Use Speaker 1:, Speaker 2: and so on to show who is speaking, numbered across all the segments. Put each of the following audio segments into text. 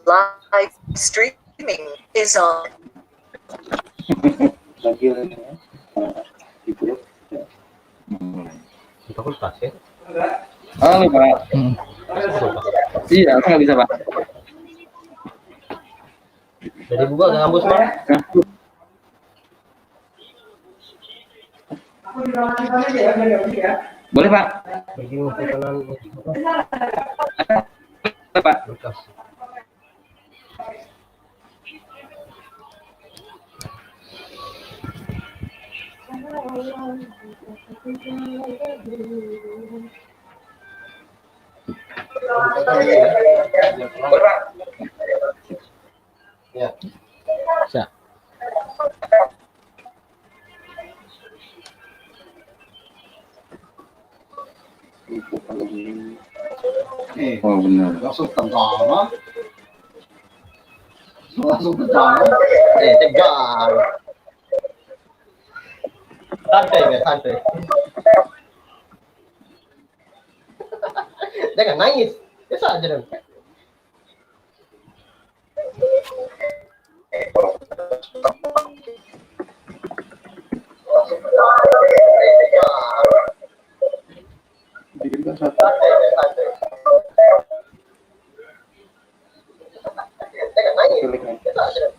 Speaker 1: Live streaming is on.
Speaker 2: Lagi ya. Di grup.
Speaker 3: Kita kulkas ya.
Speaker 2: Halo Pak. Iya, aku nggak bisa Pak.
Speaker 3: Jadi buka nggak ngambus Pak?
Speaker 2: Boleh Pak.
Speaker 3: Bagi makanan
Speaker 2: Pak.
Speaker 3: kulkas. Ya.
Speaker 4: Bisa.
Speaker 2: Oh benar.
Speaker 5: Langsung tentara. Langsung tentara.
Speaker 3: Tegang. Santai ya, santai. Jangan nangis. Biasa aja dong.
Speaker 2: Bikin kan satu.
Speaker 3: Jangan nangis.
Speaker 2: Klik nih.
Speaker 3: Biasa aja dong.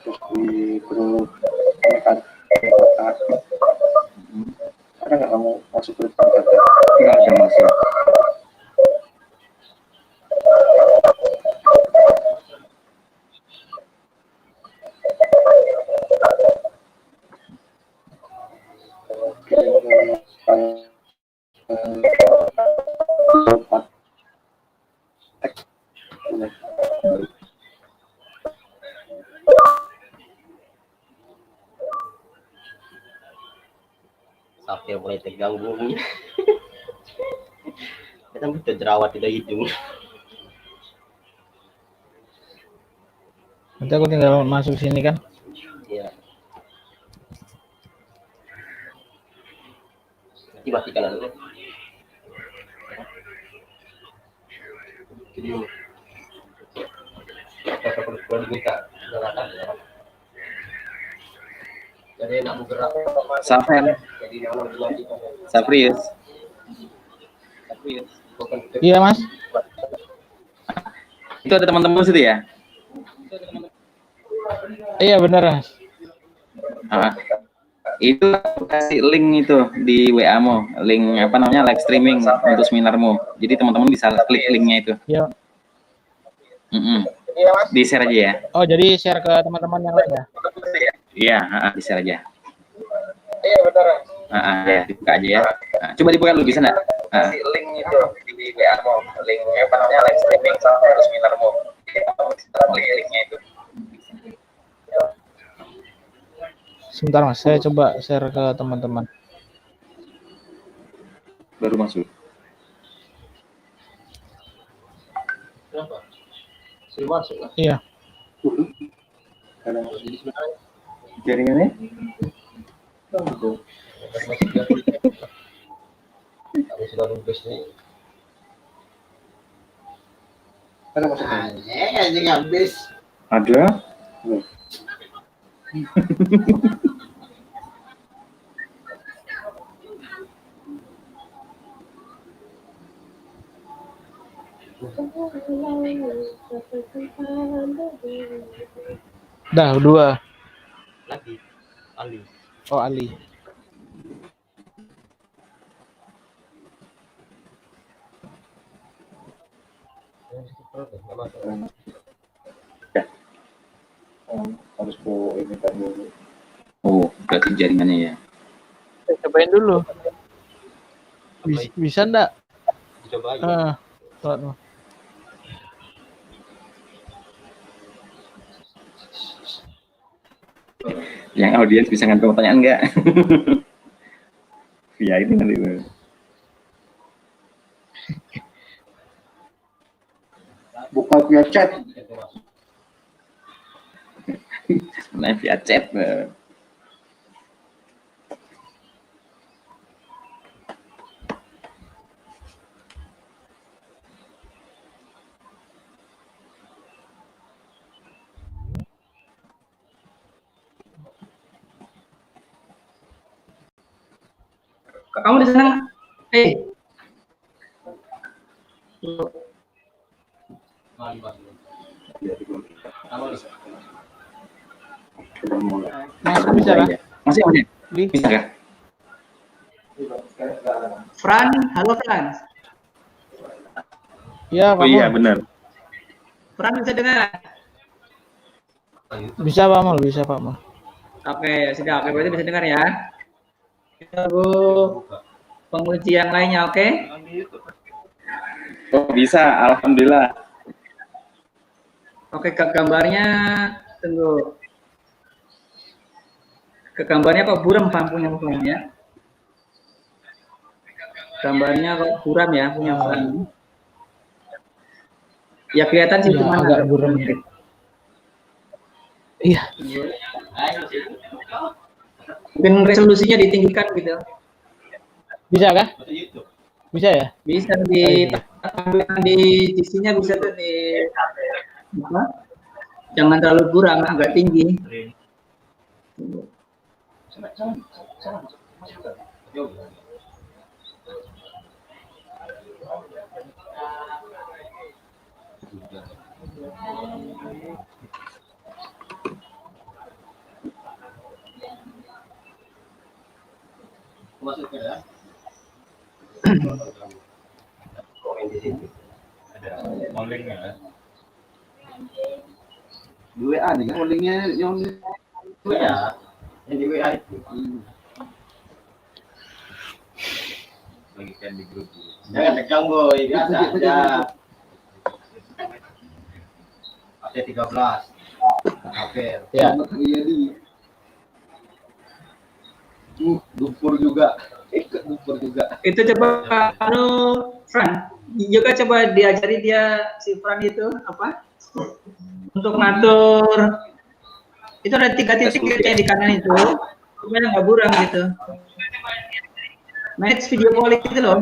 Speaker 2: Terus di grup menekan kata. Ada nggak kamu masuk grup kata? Nggak ada masuk.
Speaker 3: Sampai mulai tegang bumi. Kita butuh jerawat tidak hidung.
Speaker 4: Nanti aku tinggal masuk sini kan.
Speaker 3: Iya. Nanti matikan dulu. Jadi kita perlu diminta gerakan. Jadi nak bergerak.
Speaker 2: Safen,
Speaker 3: Jadi orang dilanjutkan.
Speaker 2: Saprius.
Speaker 4: Iya Mas.
Speaker 2: Itu ada teman-teman situ ya?
Speaker 4: Iya benar Mas.
Speaker 2: Ah, itu kasih link itu di WA-mu, link apa namanya live streaming untuk seminarmu. Jadi teman-teman bisa klik linknya itu.
Speaker 4: Iya.
Speaker 2: Di share aja ya.
Speaker 4: Oh jadi share ke teman-teman yang lain ya.
Speaker 2: Iya, di share aja.
Speaker 3: Iya benar.
Speaker 2: Ya, dibuka aja ya. Coba dibuka dulu bisa nggak?
Speaker 3: Kasih link itu di WA-mu, link apa namanya live streaming untuk seminarmu. Bisa klik linknya itu.
Speaker 4: Sebentar Mas, saya coba share ke teman-teman.
Speaker 2: Baru masuk.
Speaker 3: Kenapa? Sudah masuk lah.
Speaker 4: Iya.
Speaker 2: Jaringannya?
Speaker 3: Kami sudah lulus nih.
Speaker 2: Ada masuknya?
Speaker 5: Anjing habis.
Speaker 2: Ada.
Speaker 4: Dah dua.
Speaker 3: Lagi. Ali.
Speaker 4: Oh Ali.
Speaker 2: Ya. Harus ini kan dulu. Oh, berarti jaringannya ya.
Speaker 4: Cobain dulu. Bisa enggak?
Speaker 6: Coba aja.
Speaker 4: Sholat mah.
Speaker 2: Yang audiens bisa ngantar pertanyaan enggak? Via itu nanti tuh.
Speaker 5: Buka via chat.
Speaker 2: Nah, via chat.
Speaker 7: Kamu di sana?
Speaker 4: Mas bisa kah?
Speaker 2: Masih
Speaker 4: Li?
Speaker 2: bisa kah?
Speaker 7: Fran, halo Fran.
Speaker 4: Iya, Pak
Speaker 2: Oh iya
Speaker 4: Mul.
Speaker 2: benar.
Speaker 7: Fran bisa dengar?
Speaker 4: Bisa Pak Mul, bisa Pak Mul.
Speaker 7: Oke, sudah. Oke, berarti bisa dengar ya. Kita tunggu penguji yang lainnya, oke?
Speaker 2: Oh bisa, alhamdulillah.
Speaker 7: Oke, ke gambarnya tunggu. Ke gambarnya kok buram punya Fran ya? Gambarnya kok buram ya punya Fran. Ya kelihatan sih
Speaker 4: Iya,
Speaker 7: cuma
Speaker 4: agak buram. Iya,
Speaker 7: mungkin resolusinya ditinggikan gitu.
Speaker 4: bisa kah? Bisa ya?
Speaker 7: Bisa di sisinya bisa tuh di apa? Jangan terlalu buram, agak tinggi.
Speaker 5: Di WA nih kan linknya yang
Speaker 6: Iya. Yang di WA itu. Bagikan di grup. Jangan tegang boy, biasa aja. AC 13. Oke.
Speaker 4: Ya.
Speaker 5: jadi dupur juga. Ikut dupur juga.
Speaker 7: Itu coba kalau Fran juga coba diajari dia si Fran itu apa untuk ngatur itu ada 3 titik gitu yang di kanan itu supaya nggak buram gitu. Manage video calling itu loh,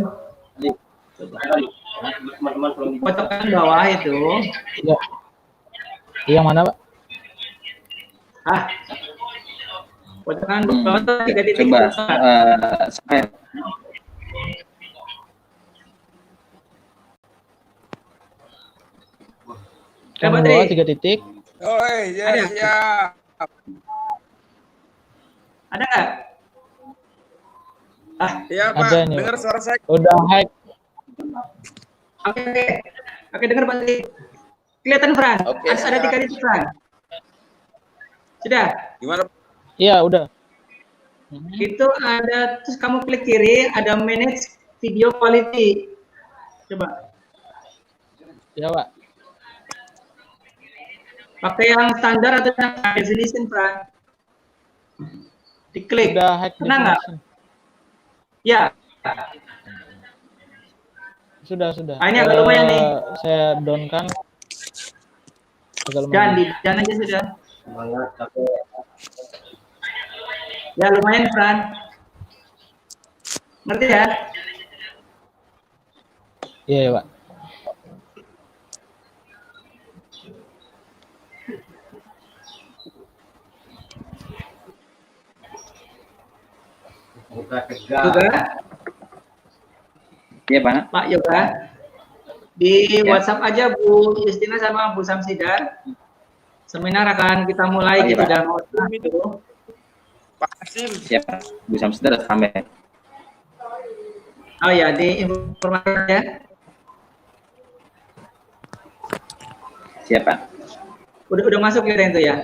Speaker 6: Teman-teman belum
Speaker 7: kotakan bawah itu.
Speaker 4: Iya. Yang mana, Pak?
Speaker 7: Kotakan bawah tuh 3 titik.
Speaker 2: Coba
Speaker 7: itu.
Speaker 2: sampai
Speaker 7: Coba
Speaker 4: Yang
Speaker 7: Tri.
Speaker 4: bawah 3 titik.
Speaker 8: Oh iya
Speaker 7: Ada.
Speaker 8: iya.
Speaker 7: Ada nggak?
Speaker 8: Iya Pak,
Speaker 4: Ada nih,
Speaker 8: dengar
Speaker 4: Pak.
Speaker 8: suara saya.
Speaker 4: Udah hack.
Speaker 7: Oke dengar Pak Tri. Kelihatan Fran?
Speaker 8: Oke,
Speaker 7: Ada
Speaker 8: siap.
Speaker 7: 3 titik Fran. Sudah.
Speaker 8: Gimana?
Speaker 4: Iya, udah.
Speaker 7: Itu ada, terus kamu klik kiri, ada manage video quality. Coba.
Speaker 4: Ya, Pak.
Speaker 7: Pakai yang standar atau yang high definition, Fran? Diklik.
Speaker 4: Udah hack.
Speaker 7: Kena nggak? Ya.
Speaker 4: Sudah.
Speaker 7: Ah, ini agak lumayan nih.
Speaker 4: Saya down kan. Agak
Speaker 7: Dan
Speaker 4: lumayan.
Speaker 7: di aja sudah.
Speaker 6: semangat tapi
Speaker 7: Ya lumayan, Fran. Ngerti ya?
Speaker 4: Iya, ya, Pak.
Speaker 6: buka tegang.
Speaker 7: Juga,
Speaker 2: iya Pak.
Speaker 7: Pak Yoga. Di
Speaker 2: Ya.
Speaker 7: WhatsApp aja Bu Justina sama Bu Samsidar. Seminar akan kita mulai
Speaker 2: Oh, iya,
Speaker 7: gitu
Speaker 2: Pak.
Speaker 7: dalam waktu itu.
Speaker 8: Pak Kasim.
Speaker 2: Siap. Bu Samsudar sampai.
Speaker 7: Oh ya, di informasi ya.
Speaker 2: Siap Pak.
Speaker 7: Udah masuk ya itu ya.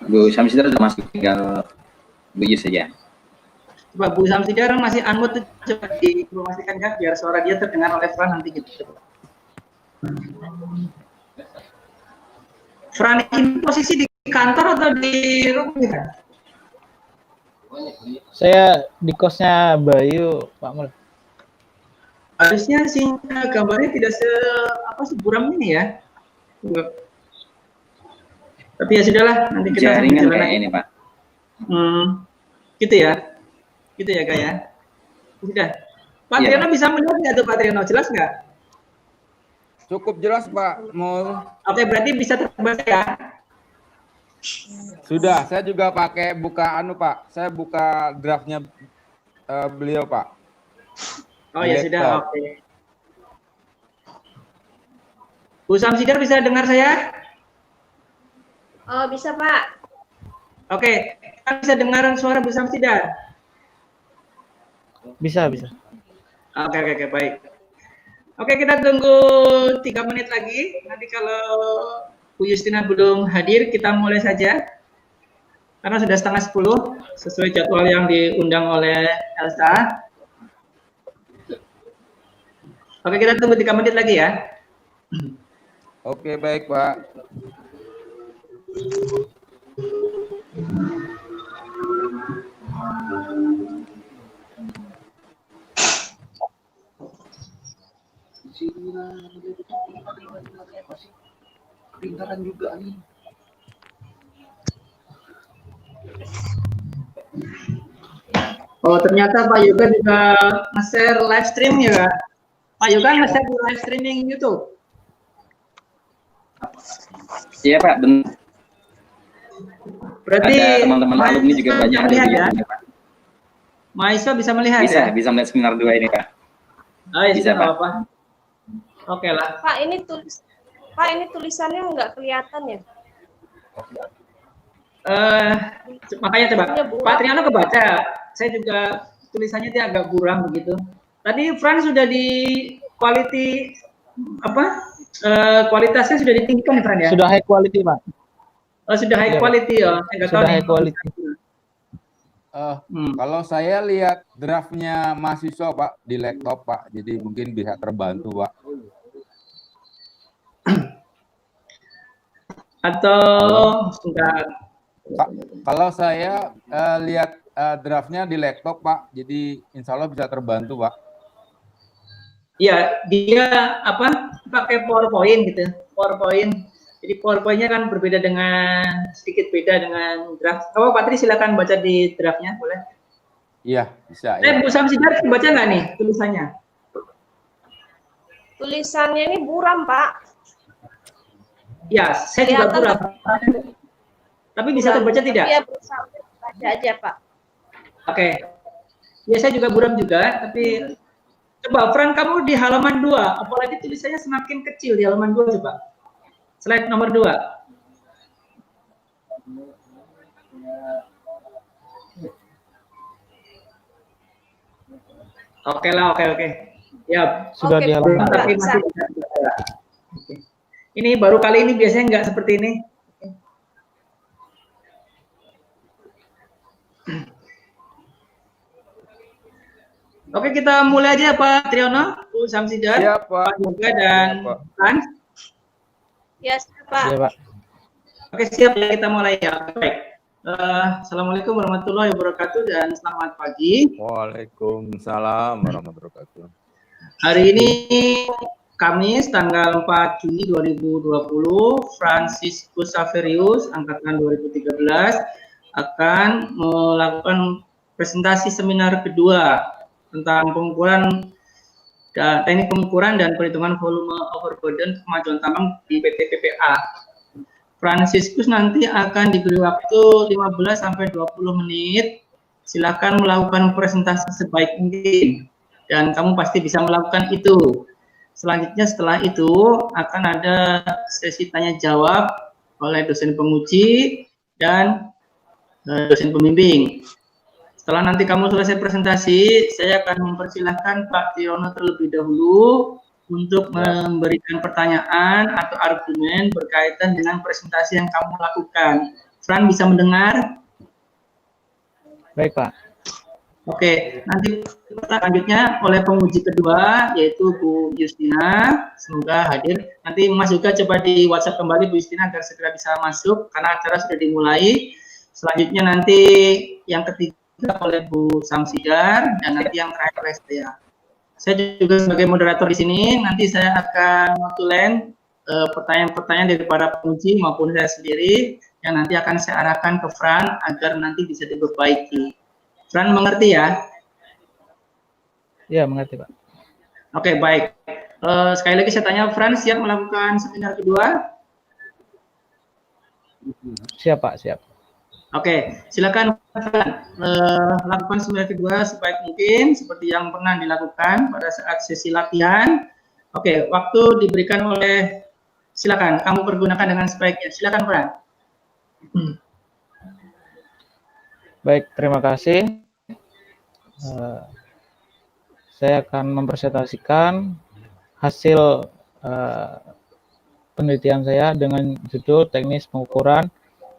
Speaker 2: Bu Samsudar sudah masuk, tinggal Bu Yus saja.
Speaker 7: Coba Bu Samsidar masih unmute, coba diinformasikan ya biar suara dia terdengar oleh Fran nanti gitu. Fran ini posisi di kantor atau di rumah?
Speaker 4: Saya di kosnya Bayu, Pak Mul.
Speaker 7: Harusnya sih gambarnya tidak seburam ini ya. Tapi ya sudahlah, nanti kita
Speaker 2: Jaringan
Speaker 7: jalan
Speaker 2: kayak
Speaker 7: lagi.
Speaker 2: ini Pak.
Speaker 7: Gitu ya. Gitu ya Kak ya. Sudah. Pak
Speaker 2: Iya,
Speaker 7: Triano bisa melihat nggak tuh Pak Triano? Jelas nggak?
Speaker 8: Cukup jelas Pak. Mau
Speaker 7: Oke, berarti bisa terbaca ya.
Speaker 8: sudah. Saya juga pakai buka Pak. Saya buka draftnya beliau Pak.
Speaker 7: Oh ya
Speaker 8: Laptop.
Speaker 7: sudah, oke. Bu Samsidar bisa dengar saya?
Speaker 9: Oh, bisa, Pak.
Speaker 7: Oke, kita bisa dengar suara Bu Samsidar.
Speaker 4: Bisa.
Speaker 7: Oke, baik. Oke, kita tunggu 3 menit lagi. Nanti kalau Bu Justina belum hadir, kita mulai saja. Karena sudah 9:30, sesuai jadwal yang diundang oleh Elsa. Oke, kita tunggu 3 menit lagi ya.
Speaker 8: Oke, baik Pak.
Speaker 5: Kedengaran juga nih.
Speaker 7: Oh, ternyata Pak Yoga juga nge-share live stream ya, Kak? Pak Yoga nge-share di live streaming YouTube.
Speaker 2: Iya Pak, benar.
Speaker 7: Berarti
Speaker 2: Ada teman-teman alumni juga
Speaker 7: mahasiswa
Speaker 2: banyak
Speaker 7: bisa melihat ya?
Speaker 2: di Pak.
Speaker 7: Mahasiswa bisa melihat
Speaker 2: Bisa,
Speaker 7: ya?
Speaker 2: bisa melihat seminar 2 ini Pak.
Speaker 7: Oh, ya,
Speaker 2: Bisa,
Speaker 7: nggak
Speaker 2: Pak.
Speaker 7: apa-apa. Oke lah.
Speaker 9: Pak, ini tulisannya nggak kelihatan ya?
Speaker 7: Makanya coba
Speaker 9: Iya, Bu.
Speaker 7: Pak Triano kebaca. Saya juga tulisannya dia agak buram begitu. Tadi Fran sudah di quality kualitasnya sudah ditinggikan ya Fran ya?
Speaker 4: Sudah high quality, Pak.
Speaker 7: Oh, sudah high
Speaker 4: Iya,
Speaker 7: quality ya. Saya nggak tahu
Speaker 4: Sudah
Speaker 7: nih.
Speaker 4: high quality.
Speaker 8: Kalau saya lihat draftnya mahasiswa Pak di laptop Pak, jadi mungkin bisa terbantu Pak.
Speaker 7: Atau sudah
Speaker 8: Pak, kalau saya lihat draftnya di laptop Pak, jadi insya Allah bisa terbantu Pak.
Speaker 7: ya dia pakai PowerPoint gitu. PowerPoint. Jadi PowerPoint-nya kan berbeda sedikit beda dengan draft. Kalau Pak Tri silakan baca di draftnya, boleh?
Speaker 8: Iya, bisa. Ya.
Speaker 7: Bu Samsidar baca nggak nih tulisannya?
Speaker 9: Tulisannya ini buram, Pak.
Speaker 7: Ya, saya juga
Speaker 9: Kelihatan
Speaker 7: buram. Tapi bisa terbaca tidak?
Speaker 9: Iya, berusaha baca aja, Pak.
Speaker 7: Oke. Ya, saya juga buram juga, tapi coba Fran kamu di halaman 2, apalagi tulisannya semakin kecil di halaman 2 coba. Slide nomor 2. Oke lah, oke. Ya,
Speaker 4: Sudah
Speaker 9: Oke,
Speaker 4: di halaman.
Speaker 9: Pak.
Speaker 7: tapi masih bisa. Oke. Ini baru kali ini, biasanya nggak seperti ini. Oke, kita mulai aja Pak Triyono, Bu Samsidar,
Speaker 8: Siap, Pak.
Speaker 7: Pak Yoga, dan
Speaker 8: Siap, Pak.
Speaker 7: Fran.
Speaker 9: Ya, Pak.
Speaker 4: Iya, Pak.
Speaker 7: Oke, siap ya, kita mulai ya. Baik. Assalamualaikum warahmatullahi wabarakatuh dan selamat pagi.
Speaker 8: Waalaikumsalam warahmatullahi wabarakatuh.
Speaker 7: Hari ini Kamis tanggal 4 Juni 2020, Franciscus Saverius angkatan 2013 akan melakukan presentasi seminar kedua tentang pengukuran dan teknik pengukuran dan perhitungan volume overburden kemajuan tambang di PT PPA. Franciscus nanti akan diberi waktu 15 sampai 20 menit. Silakan melakukan presentasi sebaik mungkin dan kamu pasti bisa melakukan itu. Selanjutnya setelah itu akan ada sesi tanya jawab oleh dosen penguji dan dosen pembimbing. Setelah nanti kamu selesai presentasi, saya akan mempersilahkan Pak Triyono terlebih dahulu untuk memberikan pertanyaan atau argumen berkaitan dengan presentasi yang kamu lakukan. Fran bisa mendengar?
Speaker 4: Baik, Pak.
Speaker 7: Oke, nanti selanjutnya oleh penguji kedua yaitu Bu Justina, semoga hadir. Nanti Mas juga coba di WhatsApp kembali Bu Justina agar segera bisa masuk karena acara sudah dimulai. Selanjutnya nanti yang ketiga oleh Bu Samsidar dan nanti yang terakhir oleh saya. Saya juga sebagai moderator di sini nanti saya akan notulen pertanyaan-pertanyaan dari para penguji maupun saya sendiri yang nanti akan saya arahkan ke Fran agar nanti bisa diperbaiki. Fran mengerti ya?
Speaker 4: Ya, mengerti, Pak.
Speaker 7: Oke, baik. Sekali lagi saya tanya, Fran siap melakukan seminar kedua?
Speaker 4: Siap, Pak, siap.
Speaker 7: Oke, silakan Fran. Lakukan seminar kedua sebaik mungkin seperti yang pernah dilakukan pada saat sesi latihan. Oke, waktu diberikan oleh, silakan kamu pergunakan dengan sebaiknya. Silakan Fran.
Speaker 4: Baik, terima kasih. Saya akan mempresentasikan hasil penelitian saya dengan judul teknis pengukuran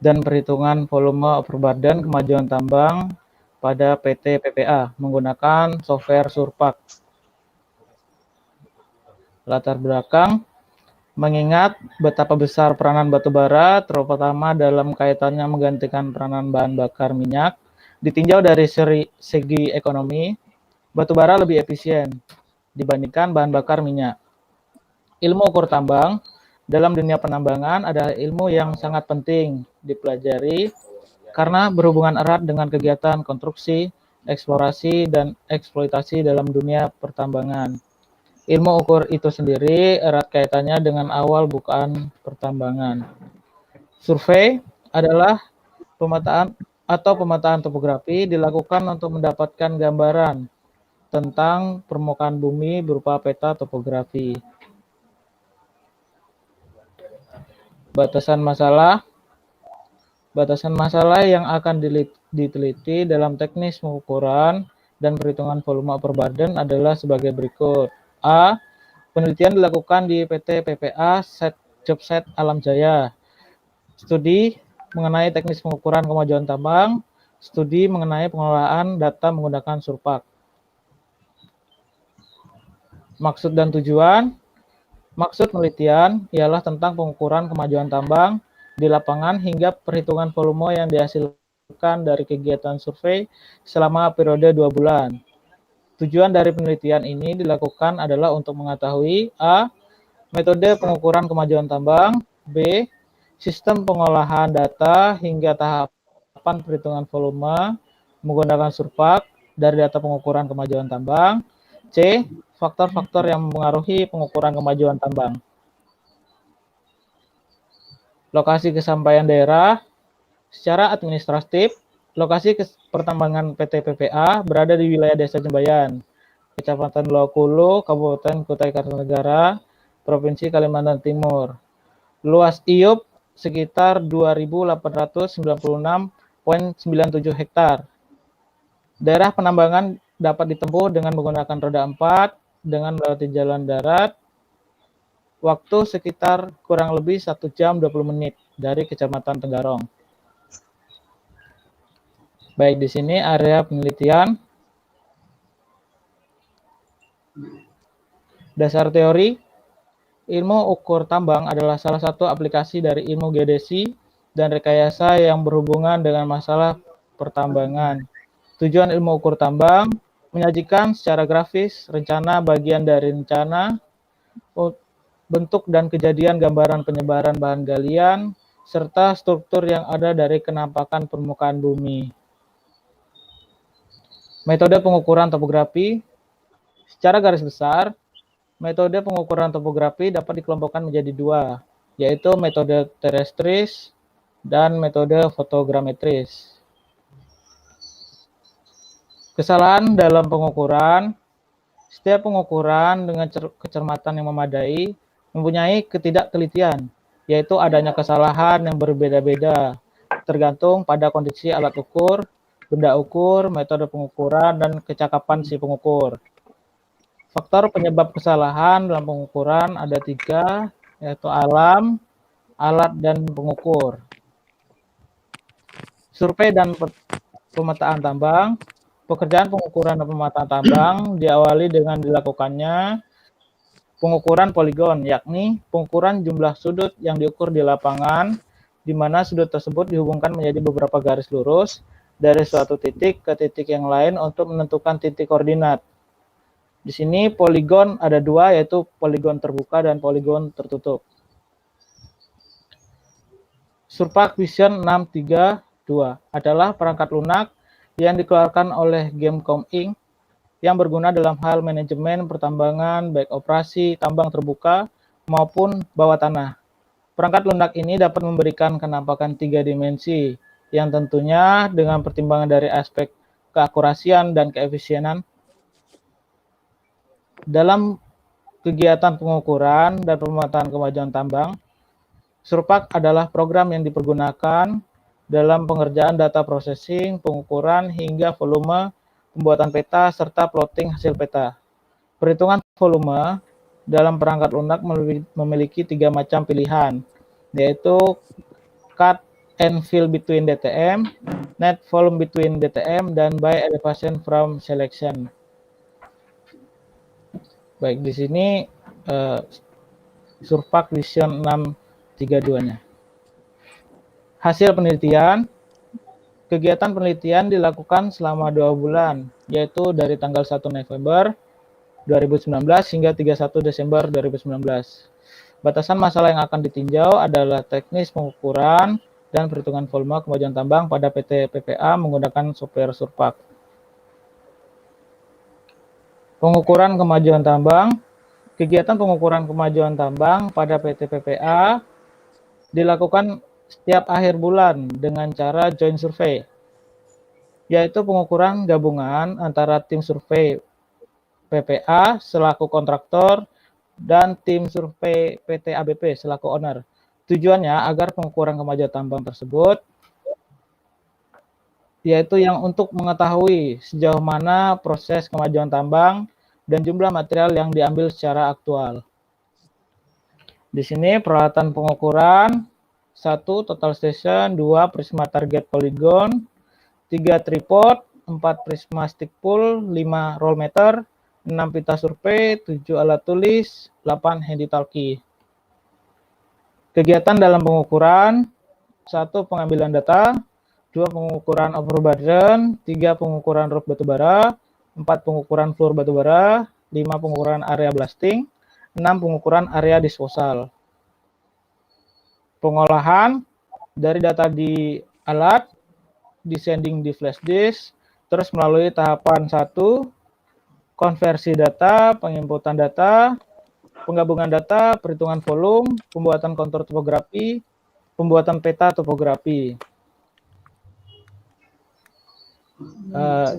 Speaker 4: dan perhitungan volume overburden kemajuan tambang pada PT PPA menggunakan software Surpak. Latar belakang, mengingat betapa besar peranan batubara, terutama dalam kaitannya menggantikan peranan bahan bakar minyak, ditinjau dari segi ekonomi, batubara lebih efisien dibandingkan bahan bakar minyak. Ilmu ukur tambang dalam dunia penambangan adalah ilmu yang sangat penting dipelajari karena berhubungan erat dengan kegiatan konstruksi, eksplorasi, dan eksploitasi dalam dunia pertambangan. Ilmu ukur itu sendiri erat kaitannya dengan awal bukaan pertambangan. Survei adalah pemetaan topografi dilakukan untuk mendapatkan gambaran tentang permukaan bumi berupa peta topografi. Batasan masalah yang akan diteliti dalam teknis pengukuran dan perhitungan volume overburden adalah sebagai berikut. A. Penelitian dilakukan di PT PPA Jobset Alam Jaya. Studi mengenai teknis pengukuran kemajuan tambang. Studi mengenai pengelolaan data menggunakan Surpak. Maksud dan tujuan. Maksud penelitian ialah tentang pengukuran kemajuan tambang di lapangan hingga perhitungan volume yang dihasilkan dari kegiatan survei selama periode 2 bulan. Tujuan dari penelitian ini dilakukan adalah untuk mengetahui A. Metode pengukuran kemajuan tambang. B. Sistem pengolahan data hingga tahapan perhitungan volume menggunakan Surpak dari data pengukuran kemajuan tambang. C. Faktor-faktor yang mempengaruhi pengukuran kemajuan tambang. Lokasi kesampaian daerah. Secara administratif, lokasi pertambangan PT PPA berada di wilayah Desa Jembayan, Kecamatan Lokulu, Kabupaten Kutai Kartanegara, Provinsi Kalimantan Timur. Luas IUP sekitar 2.896,97 hektar. Daerah penambangan dapat ditempuh dengan menggunakan roda 4 dengan melewati jalan darat. Waktu sekitar kurang lebih 1 jam 20 menit dari Kecamatan Tenggarong. Baik, di sini area penelitian. Dasar teori, ilmu ukur tambang adalah salah satu aplikasi dari ilmu geodesi dan rekayasa yang berhubungan dengan masalah pertambangan. Tujuan ilmu ukur tambang, menyajikan secara grafis rencana bagian dari rencana, bentuk dan kejadian gambaran penyebaran bahan galian, serta struktur yang ada dari kenampakan permukaan bumi. Metode pengukuran topografi. Secara garis besar, metode pengukuran topografi dapat dikelompokkan menjadi 2, yaitu metode terestris dan metode fotogrametris. Kesalahan dalam pengukuran. Setiap pengukuran dengan kecermatan yang memadai mempunyai ketidaktelitian, yaitu adanya kesalahan yang berbeda-beda, tergantung pada kondisi alat ukur, benda ukur, metode pengukuran, dan kecakapan si pengukur. Faktor penyebab kesalahan dalam pengukuran ada 3, yaitu alam, alat, dan pengukur. Survei dan pemetaan tambang. Pekerjaan pengukuran dan pemetaan tambang diawali dengan dilakukannya pengukuran poligon, yakni pengukuran jumlah sudut yang diukur di lapangan, di mana sudut tersebut dihubungkan menjadi beberapa garis lurus dari suatu titik ke titik yang lain untuk menentukan titik koordinat. Di sini poligon ada dua, yaitu poligon terbuka dan poligon tertutup. Surpak Vision 632 adalah perangkat lunak yang dikeluarkan oleh Gemcom Inc. yang berguna dalam hal manajemen pertambangan, baik operasi tambang terbuka maupun bawah tanah. Perangkat lunak ini dapat memberikan kenampakan 3 dimensi, yang tentunya dengan pertimbangan dari aspek keakurasian dan keefisienan. Dalam kegiatan pengukuran dan pemetaan kemajuan tambang, Surpak adalah program yang dipergunakan dalam pengerjaan data processing, pengukuran, hingga volume, pembuatan peta, serta plotting hasil peta. Perhitungan volume dalam perangkat lunak memiliki 3 macam pilihan, yaitu cut and fill between DTM, net volume between DTM, dan by elevation from selection. Baik, di sini Surpak Vision 632-nya. Hasil penelitian, kegiatan penelitian dilakukan selama 2 bulan, yaitu dari tanggal 1 November 2019 hingga 31 Desember 2019. Batasan masalah yang akan ditinjau adalah teknis pengukuran dan perhitungan volume kemajuan tambang pada PT PPA menggunakan software Surpak. Pengukuran kemajuan tambang. Kegiatan pengukuran kemajuan tambang pada PT PPA dilakukan setiap akhir bulan dengan cara joint survey, yaitu pengukuran gabungan antara tim survei PPA selaku kontraktor dan tim survei PT ABP selaku owner. Tujuannya agar pengukuran kemajuan tambang tersebut, yaitu yang untuk mengetahui sejauh mana proses kemajuan tambang dan jumlah material yang diambil secara aktual. Di sini peralatan pengukuran: 1. Total station, 2. Prisma target polygon, 3. tripod, 4. prisma stick pull, 5. roll meter, 6. pita survei, 7. alat tulis, 8. handy talkie. Kegiatan dalam pengukuran: 1. pengambilan data, 2. pengukuran overburden, 3. pengukuran roof batubara, 4. pengukuran floor batubara, 5. pengukuran area blasting, 6. pengukuran area disposal. Pengolahan dari data di alat, descending di flash disk, terus melalui tahapan 1, konversi data, penginputan data, penggabungan data, perhitungan volume, pembuatan kontur topografi, pembuatan peta topografi.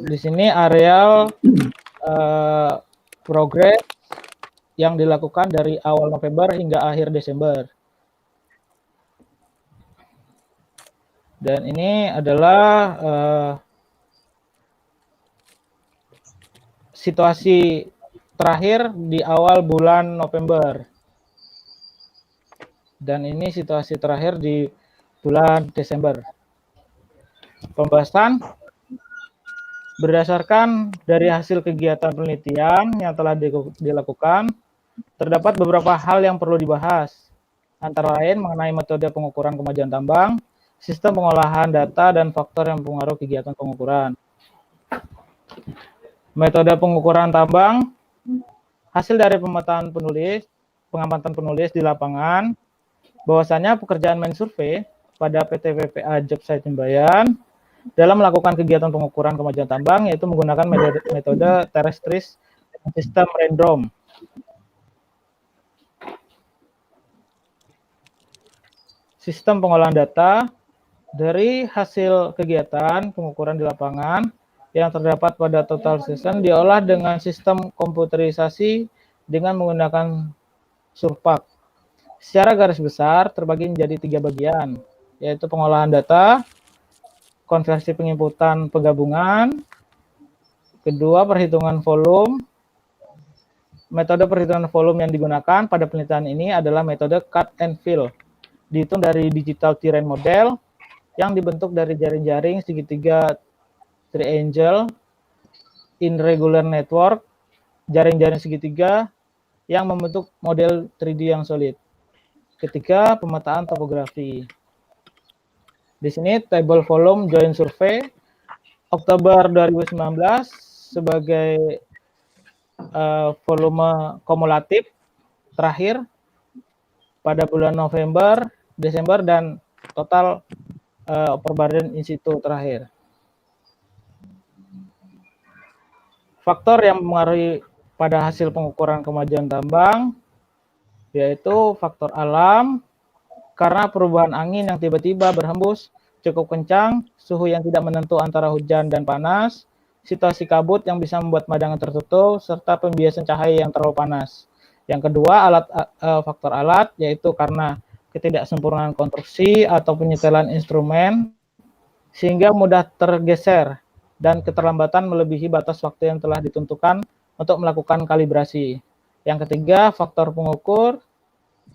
Speaker 4: Di sini areal progress yang dilakukan dari awal November hingga akhir Desember. Dan ini adalah situasi terakhir di awal bulan November. Dan ini situasi terakhir di bulan Desember. Pembahasan berdasarkan dari hasil kegiatan penelitian yang telah dilakukan, terdapat beberapa hal yang perlu dibahas, antara lain mengenai metode pengukuran kemajuan tambang, sistem pengolahan data, dan faktor yang mempengaruhi kegiatan pengukuran. Metode pengukuran tambang, hasil dari pengamatan penulis di lapangan, bahwasanya pekerjaan main survei pada PT PPA Job Site Imbayan dalam melakukan kegiatan pengukuran kemajuan tambang, yaitu menggunakan metode terrestris dan sistem random. Sistem pengolahan data dari hasil kegiatan pengukuran di lapangan yang terdapat pada total session diolah dengan sistem komputerisasi dengan menggunakan Surpak. Secara garis besar terbagi menjadi 3 bagian, yaitu pengolahan data, konversi penginputan penggabungan, kedua perhitungan volume. Metode perhitungan volume yang digunakan pada penelitian ini adalah metode cut and fill, dihitung dari digital terrain model yang dibentuk dari jaring-jaring segitiga triangle, irregular network, jaring-jaring segitiga yang membentuk model 3D yang solid. Ketiga, pemetaan topografi. Di sini table volume joint survey Oktober 2019 sebagai volume kumulatif terakhir pada bulan November, Desember, dan total overburden in situ terakhir. Faktor yang mempengaruhi pada hasil pengukuran kemajuan tambang yaitu faktor alam, karena perubahan angin yang tiba-tiba berhembus cukup kencang, suhu yang tidak menentu antara hujan dan panas, situasi kabut yang bisa membuat madangan tertutup, serta pembiasan cahaya yang terlalu panas. Yang kedua, faktor alat, yaitu karena ketidaksempurnaan konstruksi atau penyetelan instrumen, sehingga mudah tergeser dan keterlambatan melebihi batas waktu yang telah ditentukan untuk melakukan kalibrasi. Yang ketiga, faktor pengukur,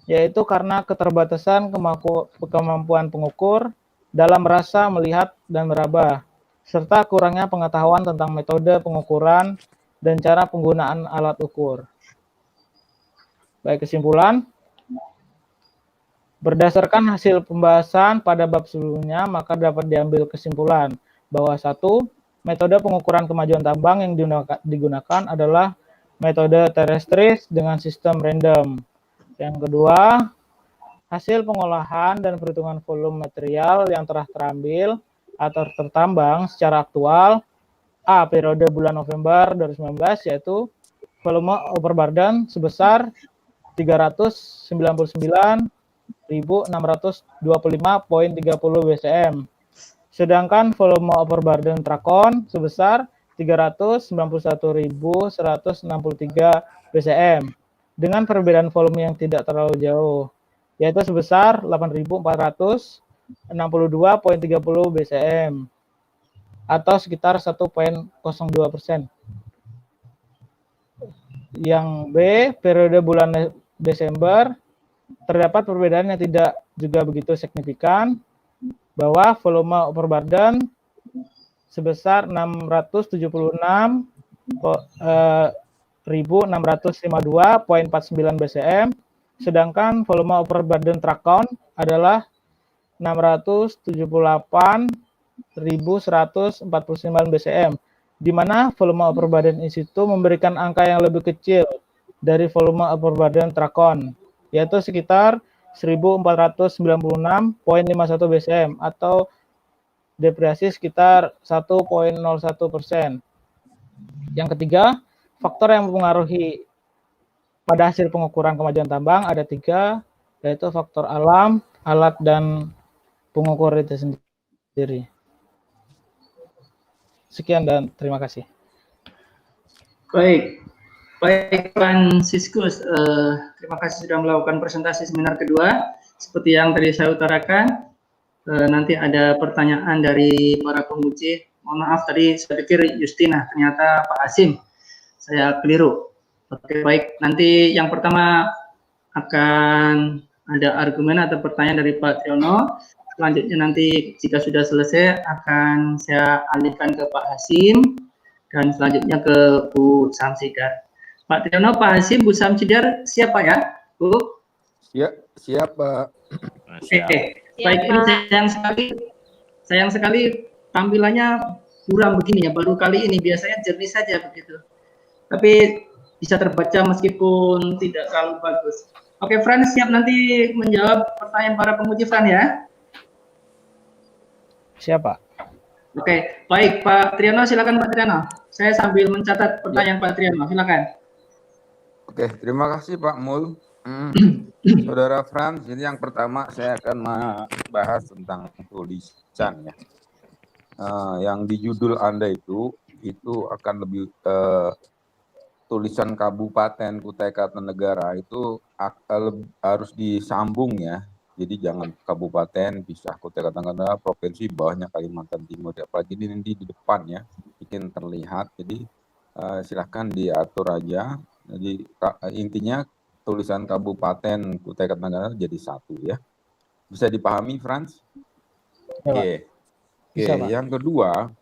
Speaker 4: yaitu karena keterbatasan kemampuan pengukur dalam merasa, melihat, dan meraba, serta kurangnya pengetahuan tentang metode pengukuran dan cara penggunaan alat ukur. Baik, kesimpulan. Berdasarkan hasil pembahasan pada bab sebelumnya, maka dapat diambil kesimpulan bahwa 1. Metode pengukuran kemajuan tambang yang digunakan adalah metode terrestris dengan sistem random. Yang kedua, hasil pengolahan dan perhitungan volume material yang telah terambil atau tertambang secara aktual A. Periode bulan November 2019, yaitu volume overburden sebesar 399.625.30 BCM. Sedangkan volume overburden trakon sebesar 391.163 BCM. Dengan perbedaan volume yang tidak terlalu jauh, yaitu sebesar 8.462.30 BCM, atau sekitar 1,02%. Yang B, periode bulan Desember, terdapat perbedaan yang tidak juga begitu signifikan, bahwa volume overburden sebesar 676.652.49 BCM, sedangkan volume overburden trakon adalah 678.149 BCM, di mana volume overburden in situ memberikan angka yang lebih kecil dari volume overburden trakon, yaitu sekitar 1.496.51 BCM atau depresiasi sekitar 1,01%. Yang ketiga, faktor yang mempengaruhi pada hasil pengukuran kemajuan tambang ada 3, yaitu faktor alam, alat, dan pengukur itu sendiri. Sekian dan terima kasih.
Speaker 7: Baik, Franciscus, terima kasih sudah melakukan presentasi seminar kedua. Seperti yang tadi saya utarakan, nanti ada pertanyaan dari para penguji. Mohon maaf tadi saya pikir Justina, ternyata Pak Hasim. Saya keliru. Oke, baik. Nanti yang pertama akan ada argumen atau pertanyaan dari Pak Triyono. Selanjutnya nanti jika sudah selesai akan saya alihkan ke Pak Hasim dan selanjutnya ke Bu Samsidar. Pak Triyono, Pak Hasim, Bu Samsidar, siapa ya, Bu?
Speaker 8: Ya, siap, Pak.
Speaker 7: Oke. Baik, ini sayang sekali tampilannya buram begini ya, baru kali ini, biasanya jernih saja begitu. Tapi bisa terbaca meskipun tidak terlalu bagus. Oke, Fran siap nanti menjawab pertanyaan para penguji, Fran ya?
Speaker 4: Siapa?
Speaker 7: Oke, baik Pak Triyono, silakan Pak Triyono. Saya sambil mencatat pertanyaan Pak Triyono, silakan.
Speaker 8: Oke, terima kasih Pak Mul. Saudara Frans, ini yang pertama saya akan membahas tentang tulisan ya. Yang di judul Anda itu akan lebih tulisan Kabupaten Kutai Kartanegara itu harus disambung ya. Jadi jangan kabupaten pisah Kutai Kartanegara, provinsi bawahnya Kalimantan Timur. Apalagi ini nanti di depan ya, bikin terlihat. Jadi silahkan diatur aja. Jadi intinya tulisan Kabupaten Kutai Kartanegara jadi satu ya. Bisa dipahami, Frans? Oke. Yang kedua,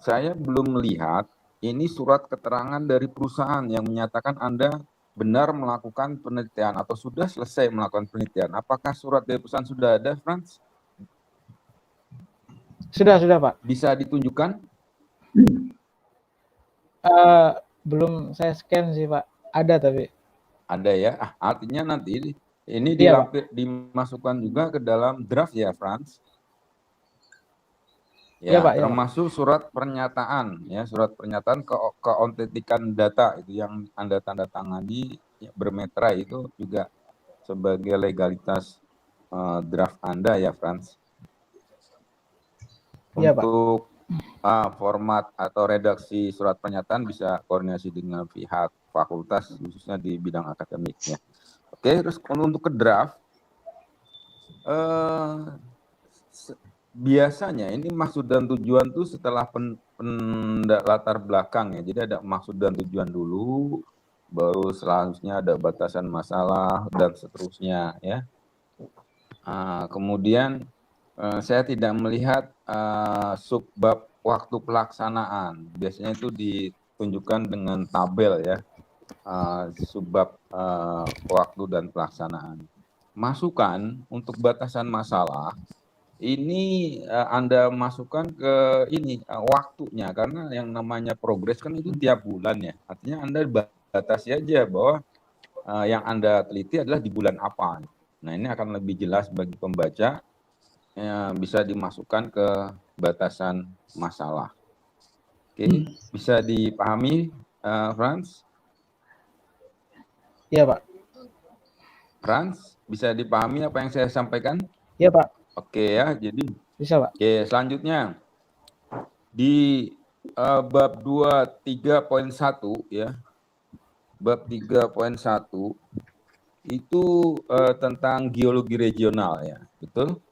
Speaker 8: saya belum melihat ini surat keterangan dari perusahaan yang menyatakan Anda benar melakukan penelitian atau sudah selesai melakukan penelitian. Apakah surat dari perusahaan sudah ada, Franz?
Speaker 4: Sudah Pak.
Speaker 8: Bisa ditunjukkan?
Speaker 4: Belum saya scan sih Pak. Ada tapi.
Speaker 8: Ada ya. Artinya nanti ini
Speaker 4: Iya,
Speaker 8: dimasukkan juga ke dalam draft ya, Franz.
Speaker 4: Iya,
Speaker 8: Ya,
Speaker 4: Pak, ya, Pak.
Speaker 8: termasuk surat pernyataan ya, surat pernyataan keautentikan data itu yang Anda tanda tangani bermeterai itu juga sebagai legalitas draft Anda ya, Franz.
Speaker 4: Iya, Pak.
Speaker 8: Untuk format atau redaksi surat pernyataan bisa koordinasi dengan pihak fakultas khususnya di bidang akademiknya. Oke, terus untuk ke draft biasanya ini maksud dan tujuan tuh setelah latar belakang ya. Jadi ada maksud dan tujuan dulu, baru selanjutnya ada batasan masalah dan seterusnya ya. Kemudian saya tidak melihat subbab waktu pelaksanaan. Biasanya itu ditunjukkan dengan tabel ya, subbab waktu dan pelaksanaan. Masukan untuk batasan masalah ini Anda masukkan ke ini waktunya, karena yang namanya progres kan itu tiap bulan ya. Artinya Anda batasi aja bahwa yang Anda teliti adalah di bulan apa. Nah, ini akan lebih jelas bagi pembaca, bisa dimasukkan ke batasan masalah. Oke, bisa dipahami, Franz?
Speaker 4: Iya, Pak.
Speaker 8: Franz, bisa dipahami apa yang saya sampaikan?
Speaker 4: Iya, Pak.
Speaker 8: Oke ya, jadi
Speaker 4: Bisa, Pak.
Speaker 8: Oke, selanjutnya di bab 23.1 ya. Bab 3.1 itu tentang geologi regional ya, betul?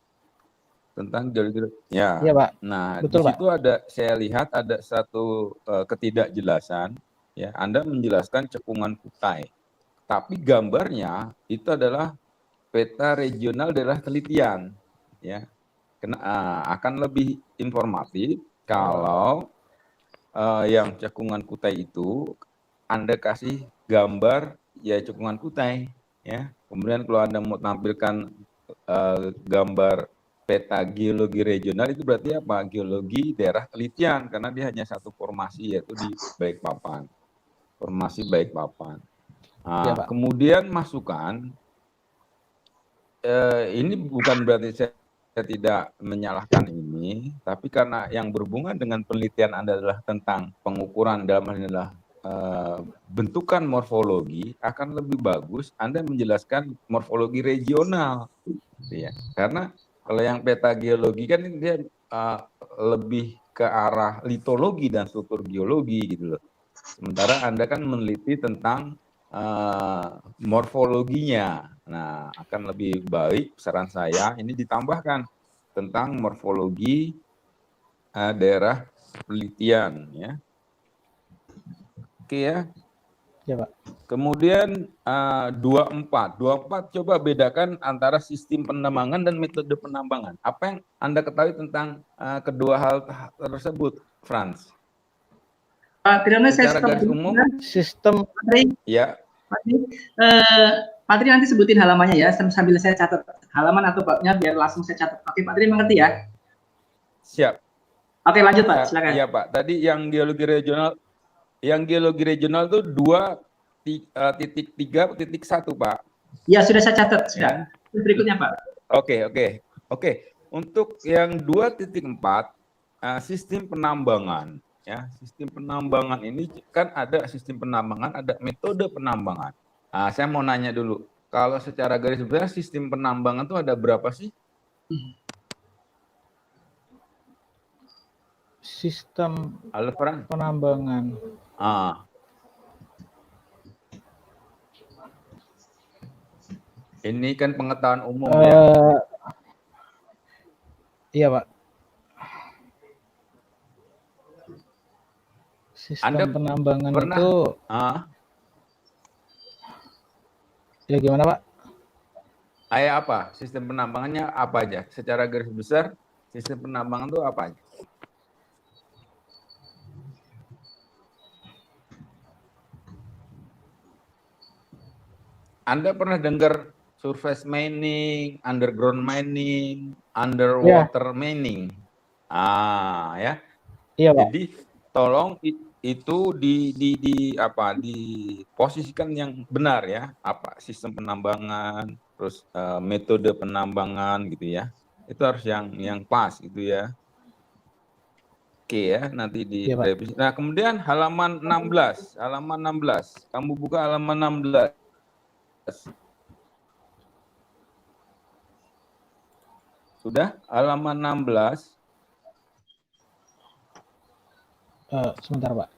Speaker 8: Tentang geologi. Ya.
Speaker 4: Iya, Pak.
Speaker 8: Nah,
Speaker 4: Betul,
Speaker 8: di situ saya lihat ada satu ketidakjelasan ya. Anda menjelaskan cekungan Kutai. Tapi gambarnya itu adalah peta regional daerah telitian ya. Akan lebih informatif kalau yang cekungan Kutai itu Anda kasih gambar ya cekungan Kutai ya. Kemudian kalau Anda mau tampilkan gambar peta geologi regional itu berarti apa? Geologi daerah telitian, karena dia hanya satu formasi yaitu di Balikpapan. Formasi Balikpapan.
Speaker 4: Ya, Pak.
Speaker 8: Kemudian masukan ini bukan berarti saya tidak menyalahkan ini, tapi karena yang berhubungan dengan penelitian Anda adalah tentang pengukuran, dalam hal ini adalah bentukan morfologi, akan lebih bagus Anda menjelaskan morfologi regional, ya. Karena kalau yang peta geologi kan dia lebih ke arah litologi dan struktur geologi gitu loh. Sementara Anda kan meneliti tentang morfologinya. Nah, akan lebih baik saran saya ini ditambahkan tentang morfologi daerah penelitian ya. Oke ya.
Speaker 4: Ya, Pak.
Speaker 8: Kemudian 24 coba bedakan antara sistem penambangan dan metode penambangan. Apa yang Anda ketahui tentang kedua hal tersebut, Franz?
Speaker 7: Pak Triyono, saya
Speaker 8: secara garis umum
Speaker 4: sistem
Speaker 8: ya.
Speaker 7: Pak Tri nanti sebutin halamannya ya, sambil saya catat halaman atau babnya biar langsung saya catat. Oke, Pak Tri mengerti ya?
Speaker 8: Siap.
Speaker 7: Oke, lanjut Pak, silakan.
Speaker 8: Iya Pak, tadi yang geologi regional itu 2.3.1 Pak.
Speaker 7: Ya, sudah saya catat, sudah. Ya. Berikutnya Pak.
Speaker 8: Oke. Untuk yang 2.4 sistem penambangan. Ya, sistem penambangan ini kan ada sistem penambangan, ada metode penambangan. Saya mau nanya dulu, kalau secara garis besar sistem penambangan itu ada berapa sih?
Speaker 4: Sistem
Speaker 8: penambangan. Ini kan pengetahuan umum ya.
Speaker 4: Iya Pak. Sistem
Speaker 8: Anda
Speaker 4: penambangan
Speaker 8: pernah,
Speaker 4: itu ya gimana Pak?
Speaker 8: Apa? Sistem penambangannya apa aja? Secara garis besar sistem penambangan itu apa aja? Anda pernah dengar surface mining, underground mining, underwater mining? Ya.
Speaker 4: Iya, Pak.
Speaker 8: Jadi tolong itu diposisikan yang benar ya, apa sistem penambangan, terus metode penambangan gitu ya. Itu harus yang pas gitu ya. Oke ya, nanti di
Speaker 4: Iya, Pak.
Speaker 8: revisi. Nah, kemudian halaman 16. Kamu buka halaman 16. Sudah? Halaman 16.
Speaker 4: Sebentar, Pak.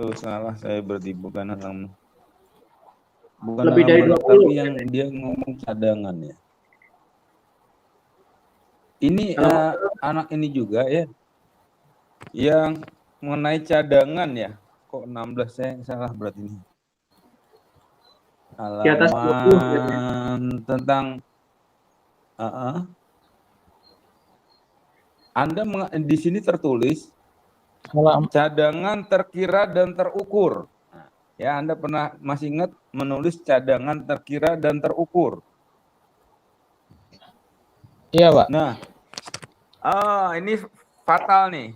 Speaker 8: Oh, salah saya berarti bukan halaman. Bukan
Speaker 7: Lebih dari
Speaker 8: halaman,
Speaker 7: 20.
Speaker 8: tapi yang dia ngomong cadangan ya. Ini anak ini juga ya, yang mengenai cadangan ya. Kok 16 saya salah berarti ini.
Speaker 7: Di atas 20 ya.
Speaker 8: Halaman tentang Anda di sini tertulis cadangan terkira dan terukur. Nah, ya, Anda pernah masih ingat menulis cadangan terkira dan terukur?
Speaker 4: Iya, Pak.
Speaker 8: Nah, ini fatal nih.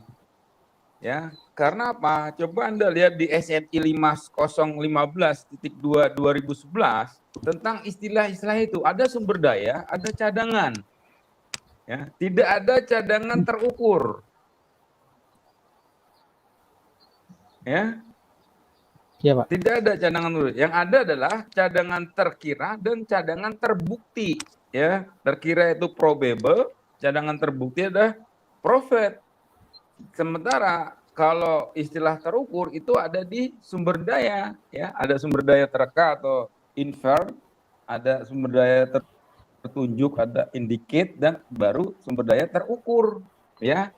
Speaker 8: Ya, karena apa? Coba Anda lihat di SNI 5015.2/2011 tentang istilah-istilah itu. Ada sumber daya, ada cadangan. Ya, tidak ada cadangan terukur. Ya.
Speaker 4: Iya, Pak.
Speaker 8: Tidak ada cadangan terukur. Yang ada adalah cadangan terkira dan cadangan terbukti. Ya, terkira itu probable, cadangan terbukti adalah profit. Sementara kalau istilah terukur itu ada di sumber daya, ya, ada sumber daya tereka atau infer, ada sumber daya tertunjuk, ada indicate, dan baru sumber daya terukur, ya,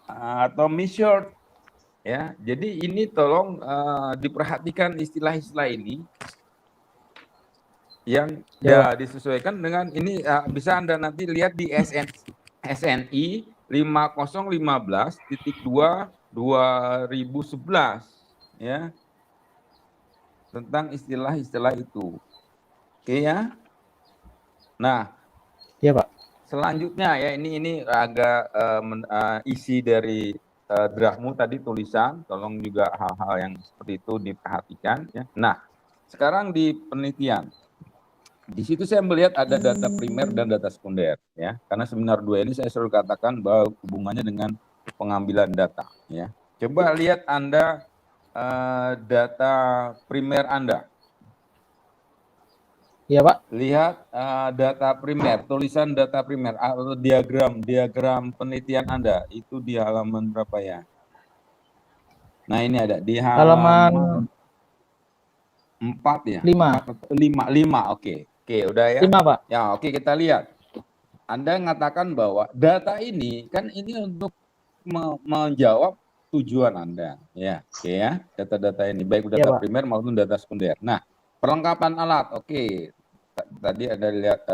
Speaker 8: atau measured, ya. Jadi ini tolong diperhatikan istilah-istilah ini yang ya disesuaikan dengan ini. Bisa Anda nanti lihat di SNI 5015.2/2011 ya, tentang istilah-istilah itu. Oke ya. Nah,
Speaker 4: Iya, Pak.
Speaker 8: selanjutnya ya, ini agak isi dari draftmu tadi tulisan, tolong juga hal-hal yang seperti itu diperhatikan ya. Nah, sekarang di penelitian. Di situ saya melihat ada data primer dan data sekunder ya. Karena seminar 2 ini saya selalu katakan bahwa hubungannya dengan pengambilan data ya. Coba lihat Anda data primer Anda.
Speaker 4: Iya, Pak.
Speaker 8: Lihat data primer, tulisan data primer atau diagram penelitian Anda itu di halaman berapa ya? Nah, ini ada di halaman 4 ya?
Speaker 4: 5.
Speaker 8: 5, oke. Oke, udah ya?
Speaker 4: 5, Pak.
Speaker 8: Ya, oke, kita lihat. Anda mengatakan bahwa data ini kan ini untuk menjawab tujuan Anda. Ya, oke ya. Data-data ini baik data
Speaker 4: Ya,
Speaker 8: primer maupun data sekunder. Nah, perlengkapan alat. Oke. Tadi ada lihat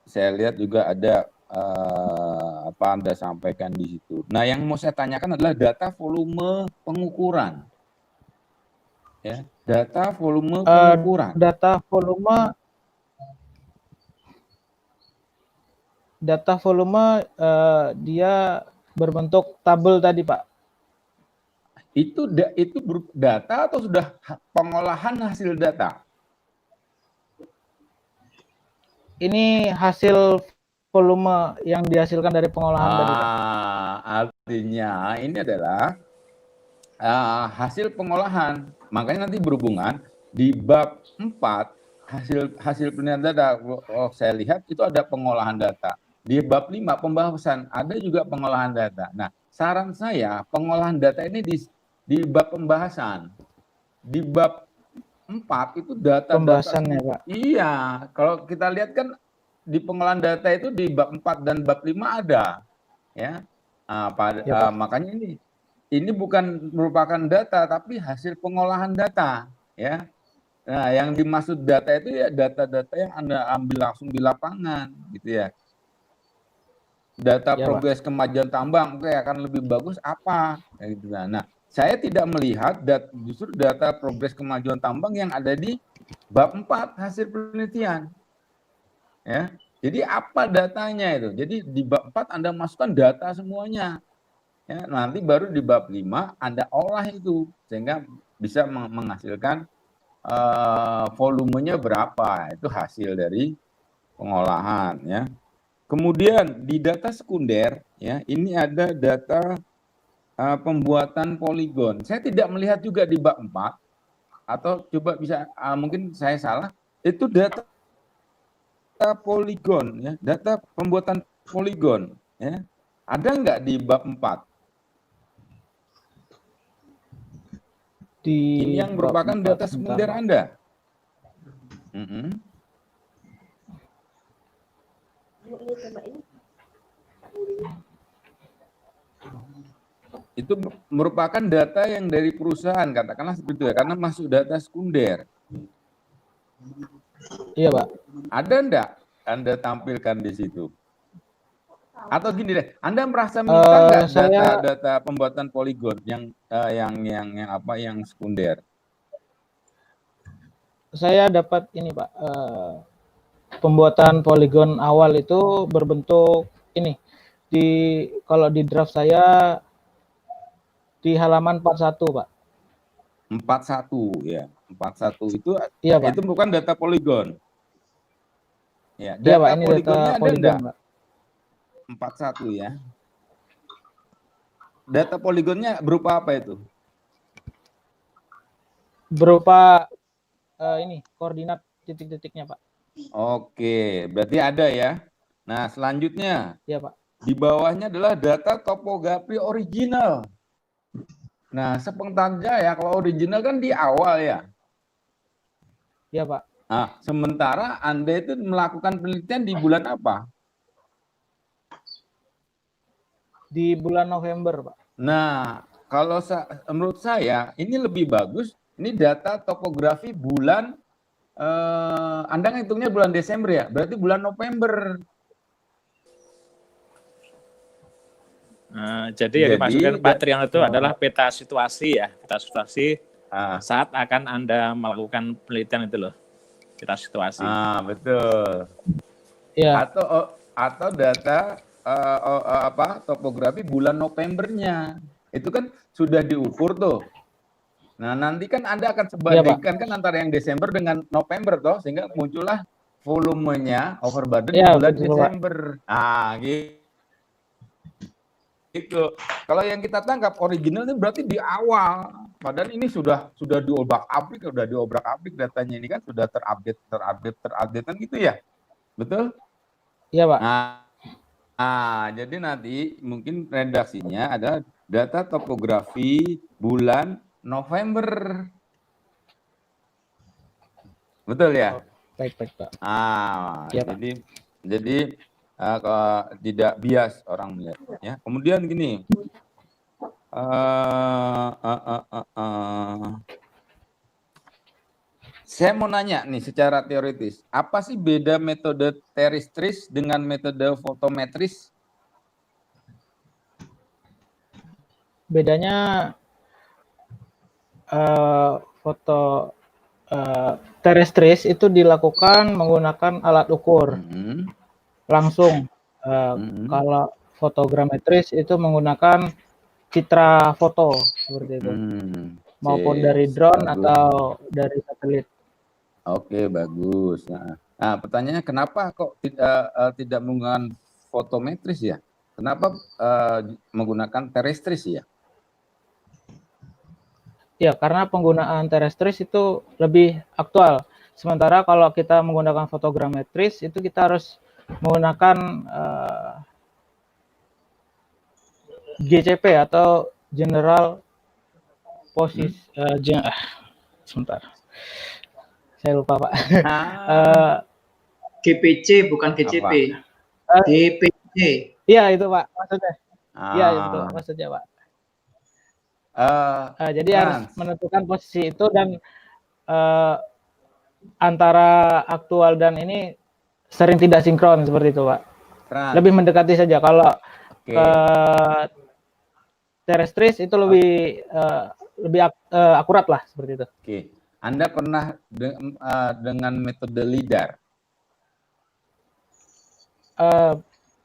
Speaker 8: saya lihat juga ada apa Anda sampaikan di situ. Nah, yang mau saya tanyakan adalah data volume pengukuran. Ya, data volume pengukuran.
Speaker 4: Data volume dia berbentuk tabel tadi, Pak.
Speaker 8: Itu data atau sudah pengolahan hasil data?
Speaker 4: Ini hasil volume yang dihasilkan dari pengolahan tadi, Pak.
Speaker 8: Artinya ini adalah hasil pengolahan. Makanya nanti berhubungan di bab 4 hasil penelitian data. Saya lihat itu ada pengolahan data. Di bab 5 pembahasan ada juga pengolahan data. Nah, saran saya pengolahan data ini di bab pembahasan. Di bab 4 itu data
Speaker 4: Pembahasannya, Pak.
Speaker 8: Iya, kalau kita lihat kan di pengolahan data itu di bab 4 dan bab 5 ada. Ya. Makanya ini bukan merupakan data tapi hasil pengolahan data, ya. Nah, yang dimaksud data itu ya data-data yang Anda ambil langsung di lapangan gitu ya. data
Speaker 4: Ya, Pak.
Speaker 8: progres kemajuan tambang, oke, akan lebih bagus apa? Kayak gitu. Nah, saya tidak melihat justru data progres kemajuan tambang yang ada di bab 4 hasil penelitian. Ya. Jadi apa datanya itu? Jadi di bab 4 Anda masukkan data semuanya. Ya, nanti baru di bab 5 Anda olah itu sehingga bisa menghasilkan volumenya berapa. Itu hasil dari pengolahan, ya. Kemudian di data sekunder, ya, ini ada data pembuatan poligon. Saya tidak melihat juga di bab 4 atau coba bisa mungkin saya salah, itu data poligon, ya, data pembuatan poligon, ya. Ada nggak di bab 4? Ini yang merupakan data sekunder Anda. Itu merupakan data yang dari perusahaan, katakanlah seperti itu ya, karena masuk data sekunder.
Speaker 4: Iya, Pak.
Speaker 8: Ada enggak Anda tampilkan di situ? Atau gini deh, Anda merasa minta nggak data pembuatan poligon yang sekunder?
Speaker 4: Saya dapat ini, Pak. Pembuatan poligon awal itu berbentuk ini. Kalau di draft saya di halaman 41, Pak.
Speaker 8: 41 ya. 41 itu
Speaker 4: iya, Pak.
Speaker 8: Itu bukan data poligon. Ya,
Speaker 4: data Pak, ini
Speaker 8: poligonnya
Speaker 4: data poligon,
Speaker 8: ada
Speaker 4: Pak.
Speaker 8: 41 ya. Data poligonnya berupa apa itu?
Speaker 4: Berupa ini koordinat titik-titiknya, Pak.
Speaker 8: Oke, berarti ada ya. Nah, selanjutnya.
Speaker 4: Iya, Pak.
Speaker 8: Di bawahnya adalah data topografi original. Nah, sepengetahuan ya, kalau original kan di awal ya.
Speaker 4: Iya, Pak.
Speaker 8: Nah, sementara Anda itu melakukan penelitian di bulan apa?
Speaker 4: Di bulan November, Pak.
Speaker 8: Nah, kalau menurut saya ini lebih bagus. Ini data topografi bulan, Anda ngitungnya bulan Desember ya, berarti bulan November.
Speaker 10: Jadi yang dimaksudkan Pak Triang itu adalah peta situasi ya, peta situasi saat akan Anda melakukan penelitian itu loh, peta situasi.
Speaker 8: Betul.
Speaker 4: Ya.
Speaker 8: Atau data topografi bulan Novembernya, itu kan sudah diukur tuh. Nah, nanti kan Anda akan sebandingkan kan antara yang Desember dengan November toh, sehingga muncullah volumenya overburden di bulan Desember. Gitu. Kalau yang kita tangkap original ini berarti di awal, padahal ini sudah diobrak-abrik datanya ini kan sudah terupdate kan gitu ya, betul?
Speaker 4: Iya, Pak.
Speaker 8: Jadi nanti mungkin redaksinya ada data topografi bulan November, betul ya?
Speaker 4: Baik, Pak.
Speaker 8: Ya, jadi tidak bias orang melihat ya. Kemudian gini, saya mau nanya nih secara teoritis, apa sih beda metode teristris dengan metode fotometris?
Speaker 4: Bedanya terestris itu dilakukan menggunakan alat ukur langsung. Kalau fotogrametris itu menggunakan citra foto seperti itu, maupun dari drone atau dari satelit.
Speaker 8: Oke, bagus. Nah, pertanyaannya kenapa kok tidak menggunakan fotometris ya? Kenapa menggunakan terestris ya?
Speaker 4: Ya, karena penggunaan terestris itu lebih aktual. Sementara kalau kita menggunakan fotogrametris itu kita harus menggunakan GCP atau General Position. Sebentar, saya lupa, Pak.
Speaker 7: GPC bukan GCP. GPC.
Speaker 4: Iya itu, Pak, maksudnya. Iya itu maksudnya, Pak. Jadi harus menentukan posisi itu dan antara aktual dan ini sering tidak sinkron seperti itu, Pak.
Speaker 8: Frans.
Speaker 4: Lebih mendekati saja. Kalau
Speaker 8: Oke.
Speaker 4: ke terrestris itu lebih akurat lah seperti itu.
Speaker 8: Oke. Anda pernah dengan metode LIDAR?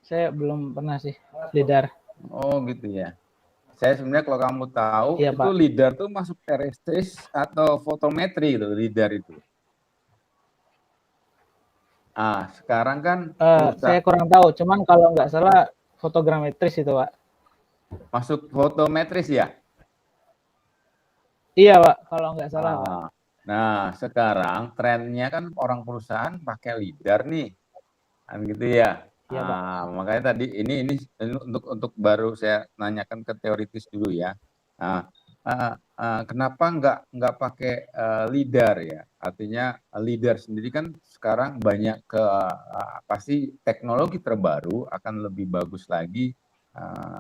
Speaker 4: Saya belum pernah sih LIDAR.
Speaker 8: Oh gitu ya. Saya sebenarnya kalau kamu tahu
Speaker 4: Iya,
Speaker 8: itu
Speaker 4: Pak.
Speaker 8: LIDAR tuh masuk terrestris atau fotometri gitu LIDAR itu. Sekarang kan
Speaker 4: Saya kurang tahu, cuman kalau nggak salah fotogrametris itu, Pak.
Speaker 8: masuk fotometris ya?
Speaker 4: Iya, Pak, kalau nggak salah, Pak.
Speaker 8: Nah, sekarang trennya kan orang perusahaan pakai LIDAR nih. Kan gitu ya.
Speaker 4: Iya, Pak.
Speaker 8: Makanya tadi ini untuk baru saya nanyakan ke teoritis dulu ya. Kenapa nggak pakai LIDAR ya? Artinya LIDAR sendiri kan sekarang banyak pasti teknologi terbaru akan lebih bagus lagi.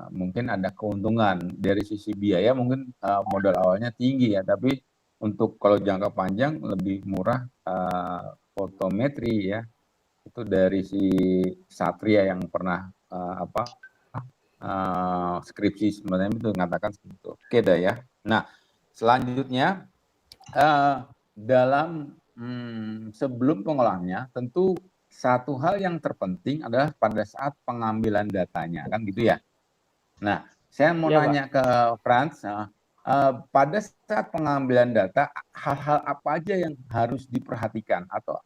Speaker 8: Mungkin ada keuntungan dari sisi biaya, mungkin modal awalnya tinggi ya, tapi untuk kalau jangka panjang lebih murah fotometri ya. Itu dari si Satria yang pernah skripsi sebenarnya itu mengatakan seperti itu. Oke dah ya. Nah, selanjutnya dalam sebelum pengolahannya tentu satu hal yang terpenting adalah pada saat pengambilan datanya, kan gitu ya. Nah, saya mau nanya ke Frans, pada saat pengambilan data hal-hal apa aja yang harus diperhatikan atau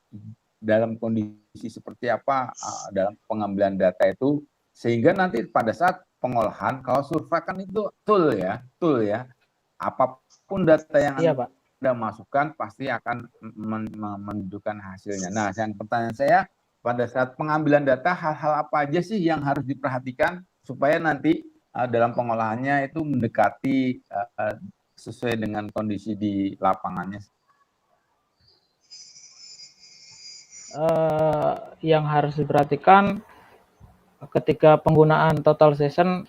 Speaker 8: dalam kondisi seperti apa dalam pengambilan data itu sehingga nanti pada saat pengolahan kalau Surfa kan itu tool ya apapun data yang Anda masukkan pasti akan menunjukkan hasilnya. Nah, yang pertanyaan saya pada saat pengambilan data hal-hal apa aja sih yang harus diperhatikan supaya nanti dalam pengolahannya itu mendekati sesuai dengan kondisi di lapangannya.
Speaker 4: Yang harus diperhatikan ketika penggunaan total session,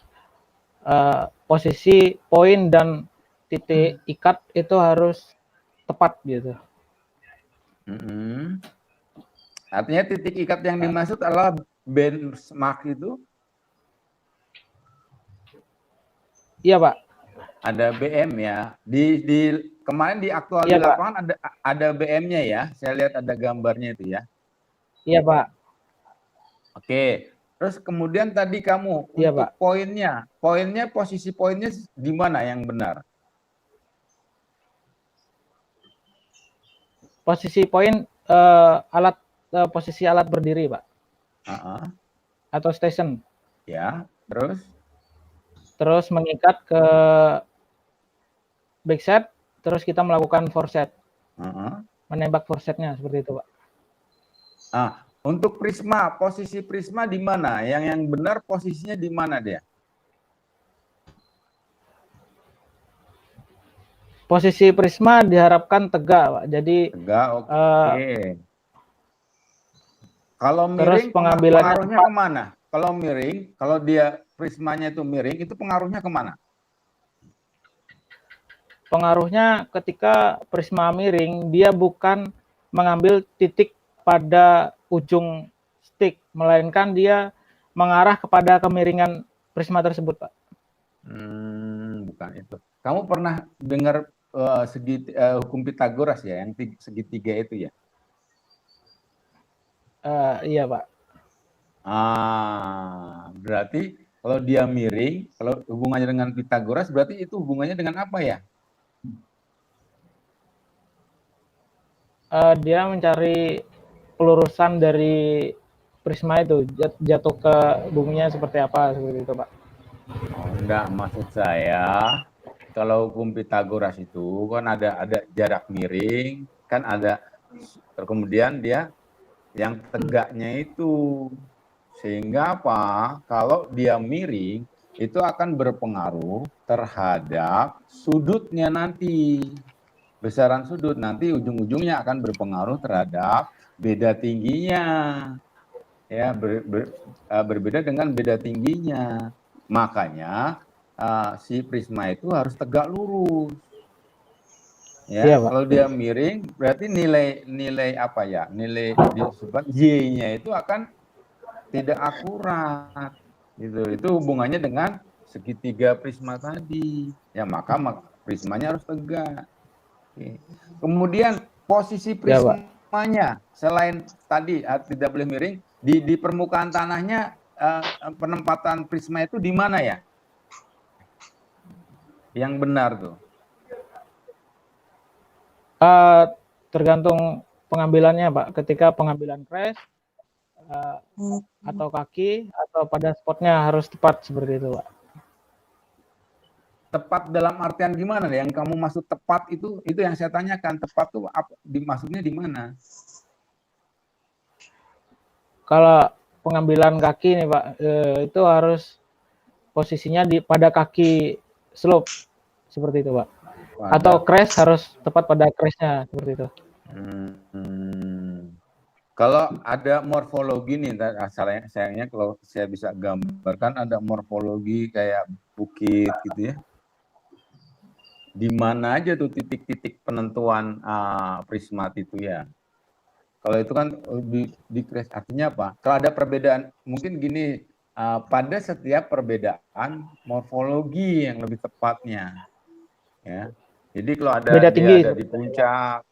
Speaker 4: posisi poin dan titik ikat itu harus tepat gitu.
Speaker 8: Artinya titik ikat yang dimaksud adalah benchmark itu?
Speaker 4: Iya, Pak.
Speaker 8: Ada BM ya. Kemarin di aktual di lapangan ada BM-nya ya. Saya lihat ada gambarnya itu ya.
Speaker 4: Iya, Pak.
Speaker 8: Oke. Terus kemudian tadi kamu untuk poinnya posisi poinnya di mana yang benar?
Speaker 4: Posisi poin posisi alat berdiri, Pak. Atau station.
Speaker 8: Ya, terus?
Speaker 4: Terus mengikat ke backset, terus kita melakukan forset. Menembak forsetnya seperti itu, Pak.
Speaker 8: Untuk prisma, posisi prisma di mana? Yang benar posisinya di mana dia?
Speaker 4: Posisi prisma diharapkan tegak, Pak. Jadi
Speaker 8: tegak, oke. Kalau miring,
Speaker 4: terus pengambilannya
Speaker 8: pengaruhnya kemana? Kalau miring, kalau dia prismanya itu miring, itu pengaruhnya kemana?
Speaker 4: Pengaruhnya ketika prisma miring, dia bukan mengambil titik pada ujung stick, melainkan dia mengarah kepada kemiringan prisma tersebut, Pak.
Speaker 8: Bukan itu. Kamu pernah dengar hukum Pythagoras ya, yang segitiga itu ya?
Speaker 4: Iya, Pak.
Speaker 8: Berarti kalau dia miring, kalau hubungannya dengan Pythagoras, berarti itu hubungannya dengan apa ya?
Speaker 4: Dia mencari pelurusan dari prisma itu jatuh ke buminya seperti apa, seperti itu, Pak.
Speaker 8: Enggak, maksud saya kalau hukum Pythagoras itu kan ada jarak miring, kan ada kemudian dia yang tegaknya itu, sehingga apa? Kalau dia miring itu akan berpengaruh terhadap sudutnya nanti, besaran sudut nanti ujung-ujungnya akan berpengaruh terhadap beda tingginya, ya berbeda dengan beda tingginya. Makanya si prisma itu harus tegak lurus. Ya, kalau dia miring berarti nilai apa ya? Nilai disebut Y-nya itu akan tidak akurat. Gitu. Itu hubungannya dengan segitiga prisma tadi. Ya maka prismanya harus tegak. Oke. Kemudian posisi
Speaker 4: Ya, Pak.
Speaker 8: prismanya selain tadi tidak boleh miring, di permukaan tanahnya penempatan prisma itu di mana ya? Yang benar tuh.
Speaker 4: Tergantung pengambilannya, Pak. Ketika pengambilan crash atau kaki atau pada spotnya harus tepat seperti itu, Pak.
Speaker 8: Tepat dalam artian gimana? Yang kamu maksud tepat itu yang saya tanyakan. Tepat tuh maksudnya di mana?
Speaker 4: Kalau pengambilan kaki nih, Pak, itu harus posisinya pada kaki slope seperti itu, Pak. Atau crash harus tepat pada crashnya seperti itu.
Speaker 8: Kalau ada morfologi nih, sayangnya kalau saya bisa gambarkan ada morfologi kayak bukit gitu ya. Di mana aja tuh titik-titik penentuan prismat itu ya. Kalau itu kan di crash artinya apa? Kalau ada perbedaan, mungkin gini, pada setiap perbedaan morfologi yang lebih tepatnya, ya. Jadi kalau ada
Speaker 4: beda tinggi
Speaker 8: ada di puncak,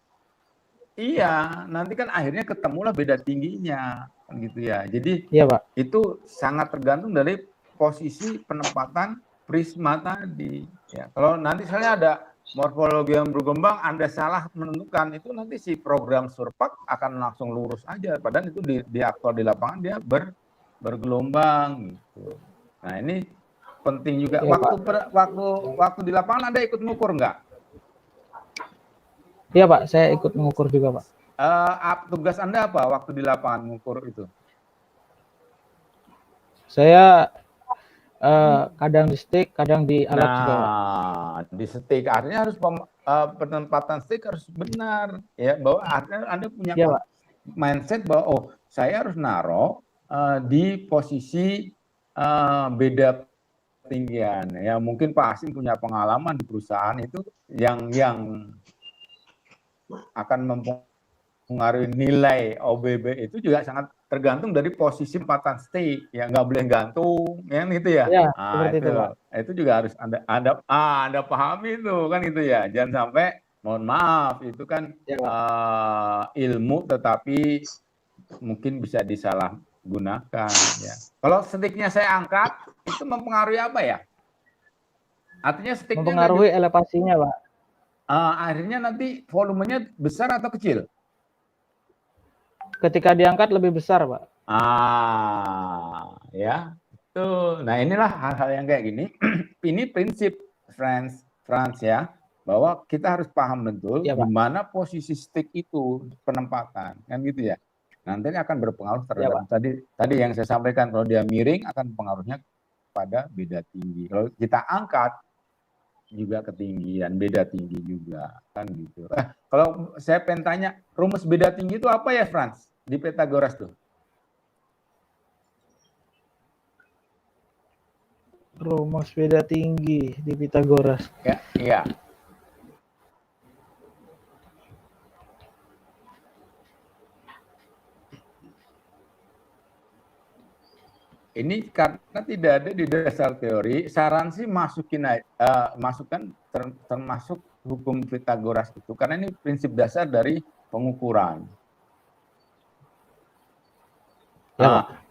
Speaker 8: iya, nanti kan akhirnya ketemulah beda tingginya, kan gitu ya. Jadi
Speaker 4: iya, Pak.
Speaker 8: itu sangat tergantung dari posisi penempatan prisma tadi. Ya, kalau nanti misalnya ada morfologi yang berkembang, Anda salah menentukan, itu nanti si program surpak akan langsung lurus aja. Padahal itu di aktual di lapangan dia bergelombang. Gitu. Nah ini penting juga.
Speaker 4: Ya,
Speaker 8: waktu di lapangan Anda ikut mengukur nggak?
Speaker 4: Iya, Pak. Saya ikut mengukur juga, Pak.
Speaker 8: Tugas Anda apa waktu di lapangan mengukur itu?
Speaker 4: Saya kadang di stick, kadang di alat juga.
Speaker 8: Di stick artinya harus penempatan stick harus benar ya, bahwa artinya Anda punya mindset bahwa saya harus naruh di posisi beda ketinggian ya. Mungkin Pak Asim punya pengalaman di perusahaan itu yang akan mempengaruhi nilai OBB itu juga sangat tergantung dari posisi empatan stick ya, nggak boleh gantung ya gitu ya.
Speaker 4: Ya, seperti itu, Pak.
Speaker 8: Itu juga harus Anda pahami itu kan itu ya, jangan sampai mohon maaf itu kan ilmu tetapi mungkin bisa disalahgunakan ya. Kalau sticknya saya angkat itu mempengaruhi apa ya? Artinya sticknya
Speaker 4: mempengaruhi elevasinya, Pak.
Speaker 8: Akhirnya nanti volumenya besar atau kecil?
Speaker 4: Ketika diangkat lebih besar, Pak.
Speaker 8: Ya. Tuh. Nah, inilah hal-hal yang kayak gini. Ini prinsip Franz ya, bahwa kita harus paham betul di mana posisi stick itu penempatan, kan gitu ya. Nanti akan berpengaruh terhadap tadi yang saya sampaikan, kalau dia miring akan pengaruhnya pada beda tinggi. Kalau kita angkat juga ketinggian, beda tinggi juga, kan gitu. Kalau saya pengen tanya, rumus beda tinggi itu apa ya, Franz? Di Pythagoras tuh.
Speaker 4: Rumus beda tinggi di Pythagoras.
Speaker 8: Ya, iya. Ini karena tidak ada di dasar teori, saran sih masukkan termasuk hukum Pythagoras itu, karena ini prinsip dasar dari pengukuran.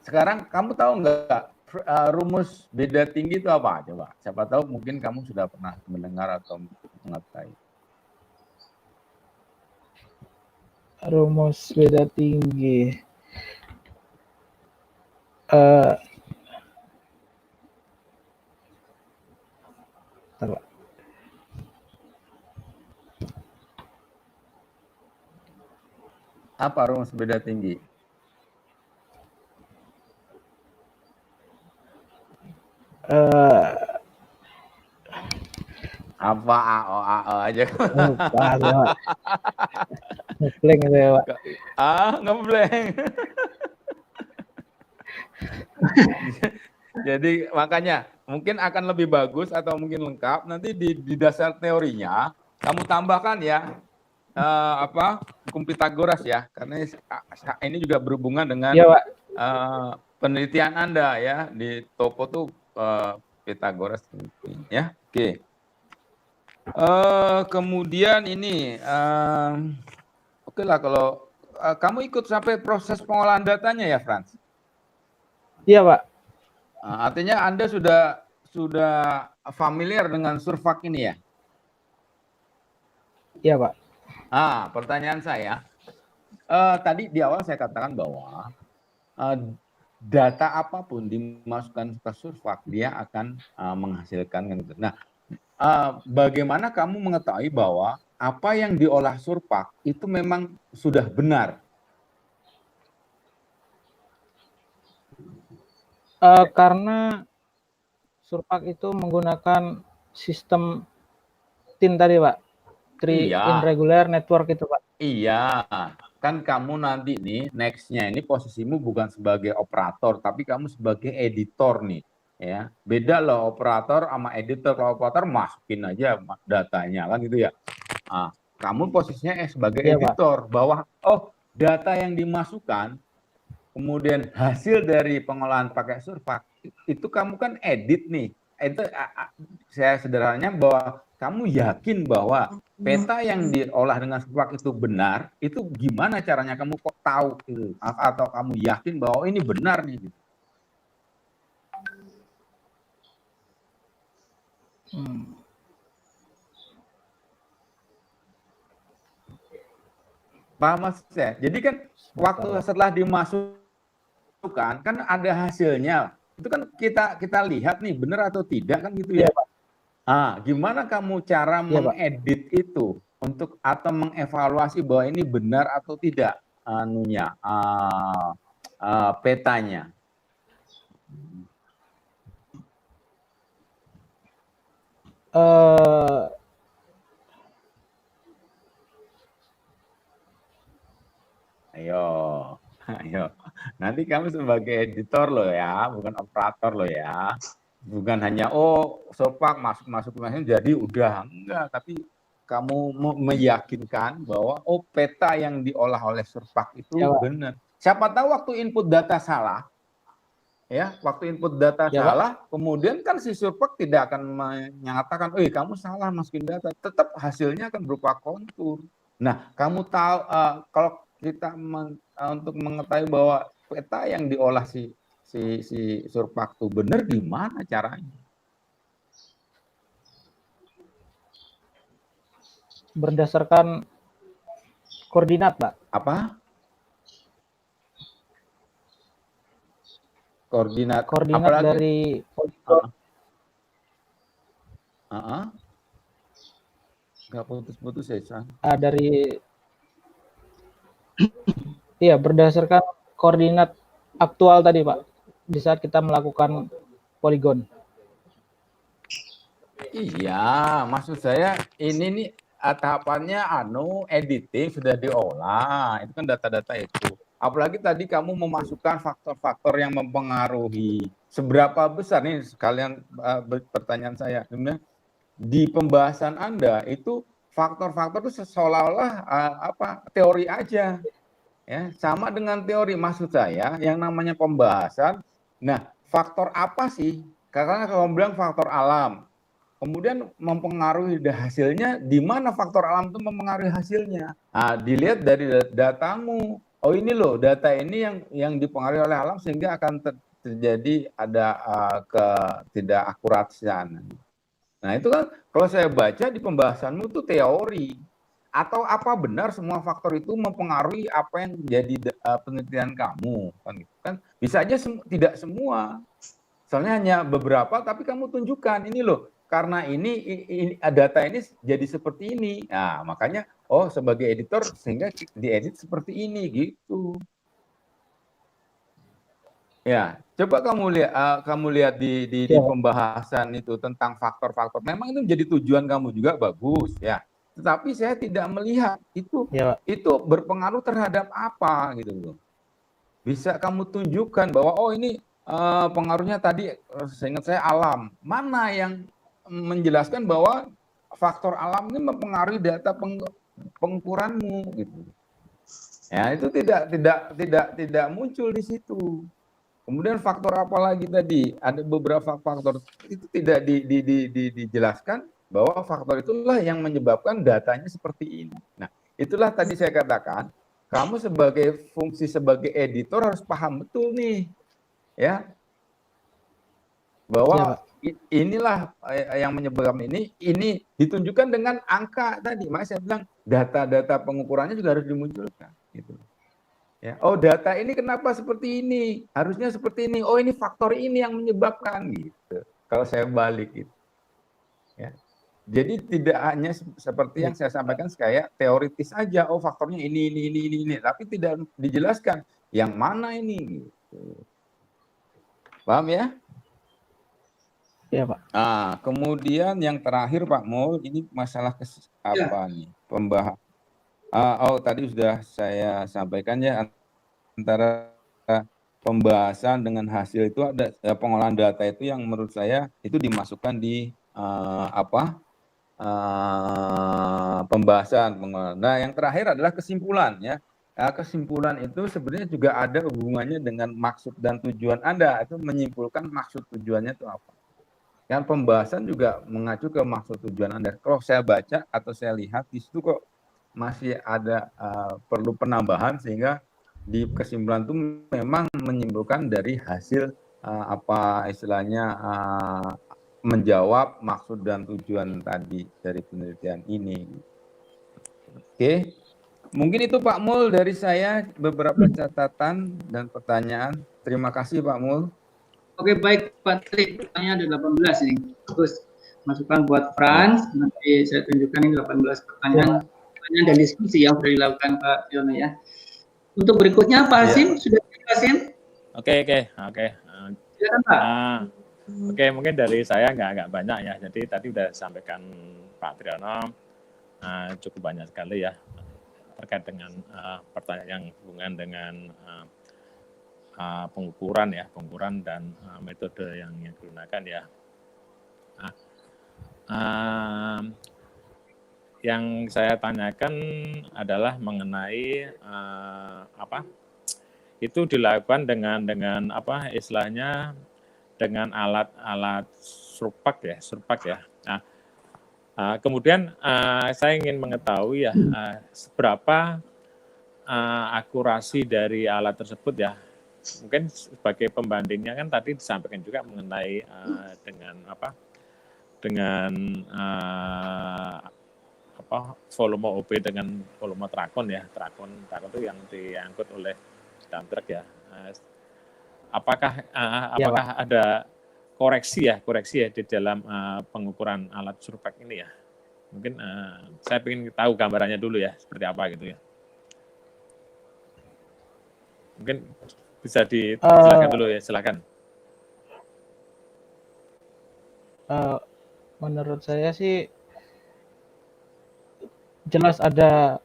Speaker 8: Sekarang kamu tahu nggak rumus beda tinggi itu apa? Coba, siapa tahu mungkin kamu sudah pernah mendengar atau mengetahui.
Speaker 4: Rumus beda tinggi.
Speaker 8: Apa rumus beda tinggi? Apa AO aja?
Speaker 4: Ngebleng itu ya, Pak.
Speaker 8: Ngebleng. Jadi makanya mungkin akan lebih bagus atau mungkin lengkap nanti di dasar teorinya kamu tambahkan ya hukum Pythagoras ya, karena ini juga berhubungan dengan penelitian Anda ya di topo tuh Pythagoras ya. Oke. Kemudian ini oke lah kalau kamu ikut sampai proses pengolahan datanya ya, Frans?
Speaker 4: Iya, Pak.
Speaker 8: Artinya Anda sudah familiar dengan Surfak ini ya?
Speaker 4: Iya, Pak.
Speaker 8: Pertanyaan saya, tadi di awal saya katakan bahwa data apapun dimasukkan ke Surfak, dia akan menghasilkan. Nah, bagaimana kamu mengetahui bahwa apa yang diolah Surfak itu memang sudah benar?
Speaker 4: Karena Surfak itu menggunakan sistem TIN tadi, Pak. Tree in regular network itu, Pak.
Speaker 8: Iya, kan kamu nanti nih next-nya ini posisimu bukan sebagai operator, tapi kamu sebagai editor nih, ya. Beda loh operator sama editor. Kalau operator masukin aja datanya kan gitu ya. Kamu posisinya sebagai editor, bahwa data yang dimasukkan, kemudian hasil dari pengolahan pakai Surfak itu kamu kan edit nih. Itu saya sederhananya bahwa kamu yakin bahwa peta yang diolah dengan Surfak itu benar, itu gimana caranya kamu kok tahu itu, atau kamu yakin bahwa ini benar nih? Paham maksudnya? Jadi kan waktu setelah dimasukkan kan ada hasilnya. Itu kan kita lihat nih benar atau tidak kan gitu ya. Gimana kamu cara mengedit itu untuk atau mengevaluasi bahwa ini benar atau tidak petanya? Ayo. Nanti kamu sebagai editor loh ya, bukan operator loh ya. Bukan hanya Surfak masuk jadi udah enggak, tapi kamu meyakinkan bahwa peta yang diolah oleh Surfak itu benar. Siapa tahu waktu input data salah, ya, salah, kemudian kan si Surfak tidak akan menyatakan, kamu salah masukin data, tetap hasilnya akan berupa kontur. Nah, kamu tahu kalau kita untuk mengetahui bahwa peta yang diolah si Surfak itu benar, gimana caranya?
Speaker 4: Berdasarkan koordinat, Pak.
Speaker 8: Apa? Koordinat apalagi?
Speaker 4: Dari poligon.
Speaker 8: Nggak putus-putus ya, San?
Speaker 4: Berdasarkan koordinat aktual tadi, Pak, di saat kita melakukan poligon.
Speaker 8: Iya, maksud saya ini nih tahapannya editing sudah diolah, itu kan data-data itu. Apalagi tadi kamu memasukkan faktor-faktor yang mempengaruhi. Seberapa besar nih sekalian pertanyaan saya, di pembahasan Anda itu faktor-faktor itu seolah-olah teori aja. Ya, sama dengan teori, maksud saya yang namanya pembahasan. Nah, faktor apa sih? Karena kalau bilang faktor alam, kemudian mempengaruhi hasilnya, di mana faktor alam itu mempengaruhi hasilnya? Dilihat dari datamu. Ini loh, data ini yang dipengaruhi oleh alam sehingga akan terjadi ada ketidakakuratan. Nah, itu kan kalau saya baca di pembahasanmu itu teori. Atau apa benar semua faktor itu mempengaruhi apa yang menjadi penelitian kamu? Kan bisa aja tidak semua. Soalnya hanya beberapa, tapi kamu tunjukkan ini loh, karena ini data ini jadi seperti ini. Nah, makanya sebagai editor sehingga diedit seperti ini gitu. Ya, coba kamu lihat di pembahasan itu tentang faktor-faktor. Memang itu menjadi tujuan kamu juga bagus ya. Tetapi saya tidak melihat itu berpengaruh terhadap apa gitu loh. Bisa kamu tunjukkan bahwa ini pengaruhnya tadi seingat saya alam. Mana yang menjelaskan bahwa faktor alam ini mempengaruhi data pengukuranmu gitu. Ya, itu tidak muncul di situ. Kemudian faktor apa lagi tadi? Ada beberapa faktor itu tidak dijelaskan bahwa faktor itulah yang menyebabkan datanya seperti ini. Nah, itulah tadi saya katakan, kamu sebagai fungsi sebagai editor harus paham betul nih, ya, bahwa inilah yang menyebabkan ini ditunjukkan dengan angka tadi. Makanya saya bilang data-data pengukurannya juga harus dimunculkan, gitu. Ya, oh data ini kenapa seperti ini? Harusnya seperti ini. Oh ini faktor ini yang menyebabkan gitu. Kalau saya balik gitu. Ya. Jadi tidak hanya seperti yang saya sampaikan kayak teoritis aja. Oh faktornya ini, tapi tidak dijelaskan yang mana ini. Gitu. Paham ya?
Speaker 4: Iya Pak.
Speaker 8: Ah, kemudian yang terakhir Pak Mul, ini masalah apa nih? Pembahasan. Oh tadi sudah saya sampaikan ya, antara pembahasan dengan hasil itu ada pengolahan data itu yang menurut saya itu dimasukkan di pembahasan pengolahan. Nah yang terakhir adalah kesimpulan ya. Nah, kesimpulan itu sebenarnya juga ada hubungannya dengan maksud dan tujuan Anda, itu menyimpulkan maksud tujuannya itu apa. Yang pembahasan juga mengacu ke maksud tujuan Anda. Kalau saya baca atau saya lihat di situ kok masih ada perlu penambahan sehingga di kesimpulan itu memang menyimpulkan dari hasil menjawab maksud dan tujuan tadi dari penelitian ini. Oke, mungkin itu Pak Mul dari saya, beberapa catatan dan pertanyaan. Terima kasih Pak Mul.
Speaker 7: Oke, baik Pak Tri, pertanyaan ada 18 ini. Terus masukan buat Frans, nanti saya tunjukkan ini 18 pertanyaan dan diskusi yang sudah dilakukan Pak Yono ya. Untuk berikutnya Pak Hasim, sudah Pak Hasim?
Speaker 10: Oke.
Speaker 7: Silakan Pak.
Speaker 10: Oke, mungkin dari saya nggak banyak ya. Jadi tadi sudah disampaikan Pak Triyono cukup banyak sekali ya terkait dengan pertanyaan yang hubungan dengan pengukuran dan metode yang digunakan ya. Yang saya tanyakan adalah mengenai itu dilakukan dengan apa istilahnya dengan alat surpak ya. Nah, kemudian saya ingin mengetahui ya seberapa akurasi dari alat tersebut ya. Mungkin sebagai pembandingnya kan tadi disampaikan juga mengenai dengan volume OB dengan volume trakon ya. Trakon itu yang diangkut oleh dump truck ya. Apakah ada koreksi ya di dalam pengukuran alat surpak ini ya? Mungkin saya ingin tahu gambarannya dulu ya, seperti apa gitu ya. Mungkin bisa silakan dulu ya, silakan.
Speaker 4: Menurut saya sih jelas ada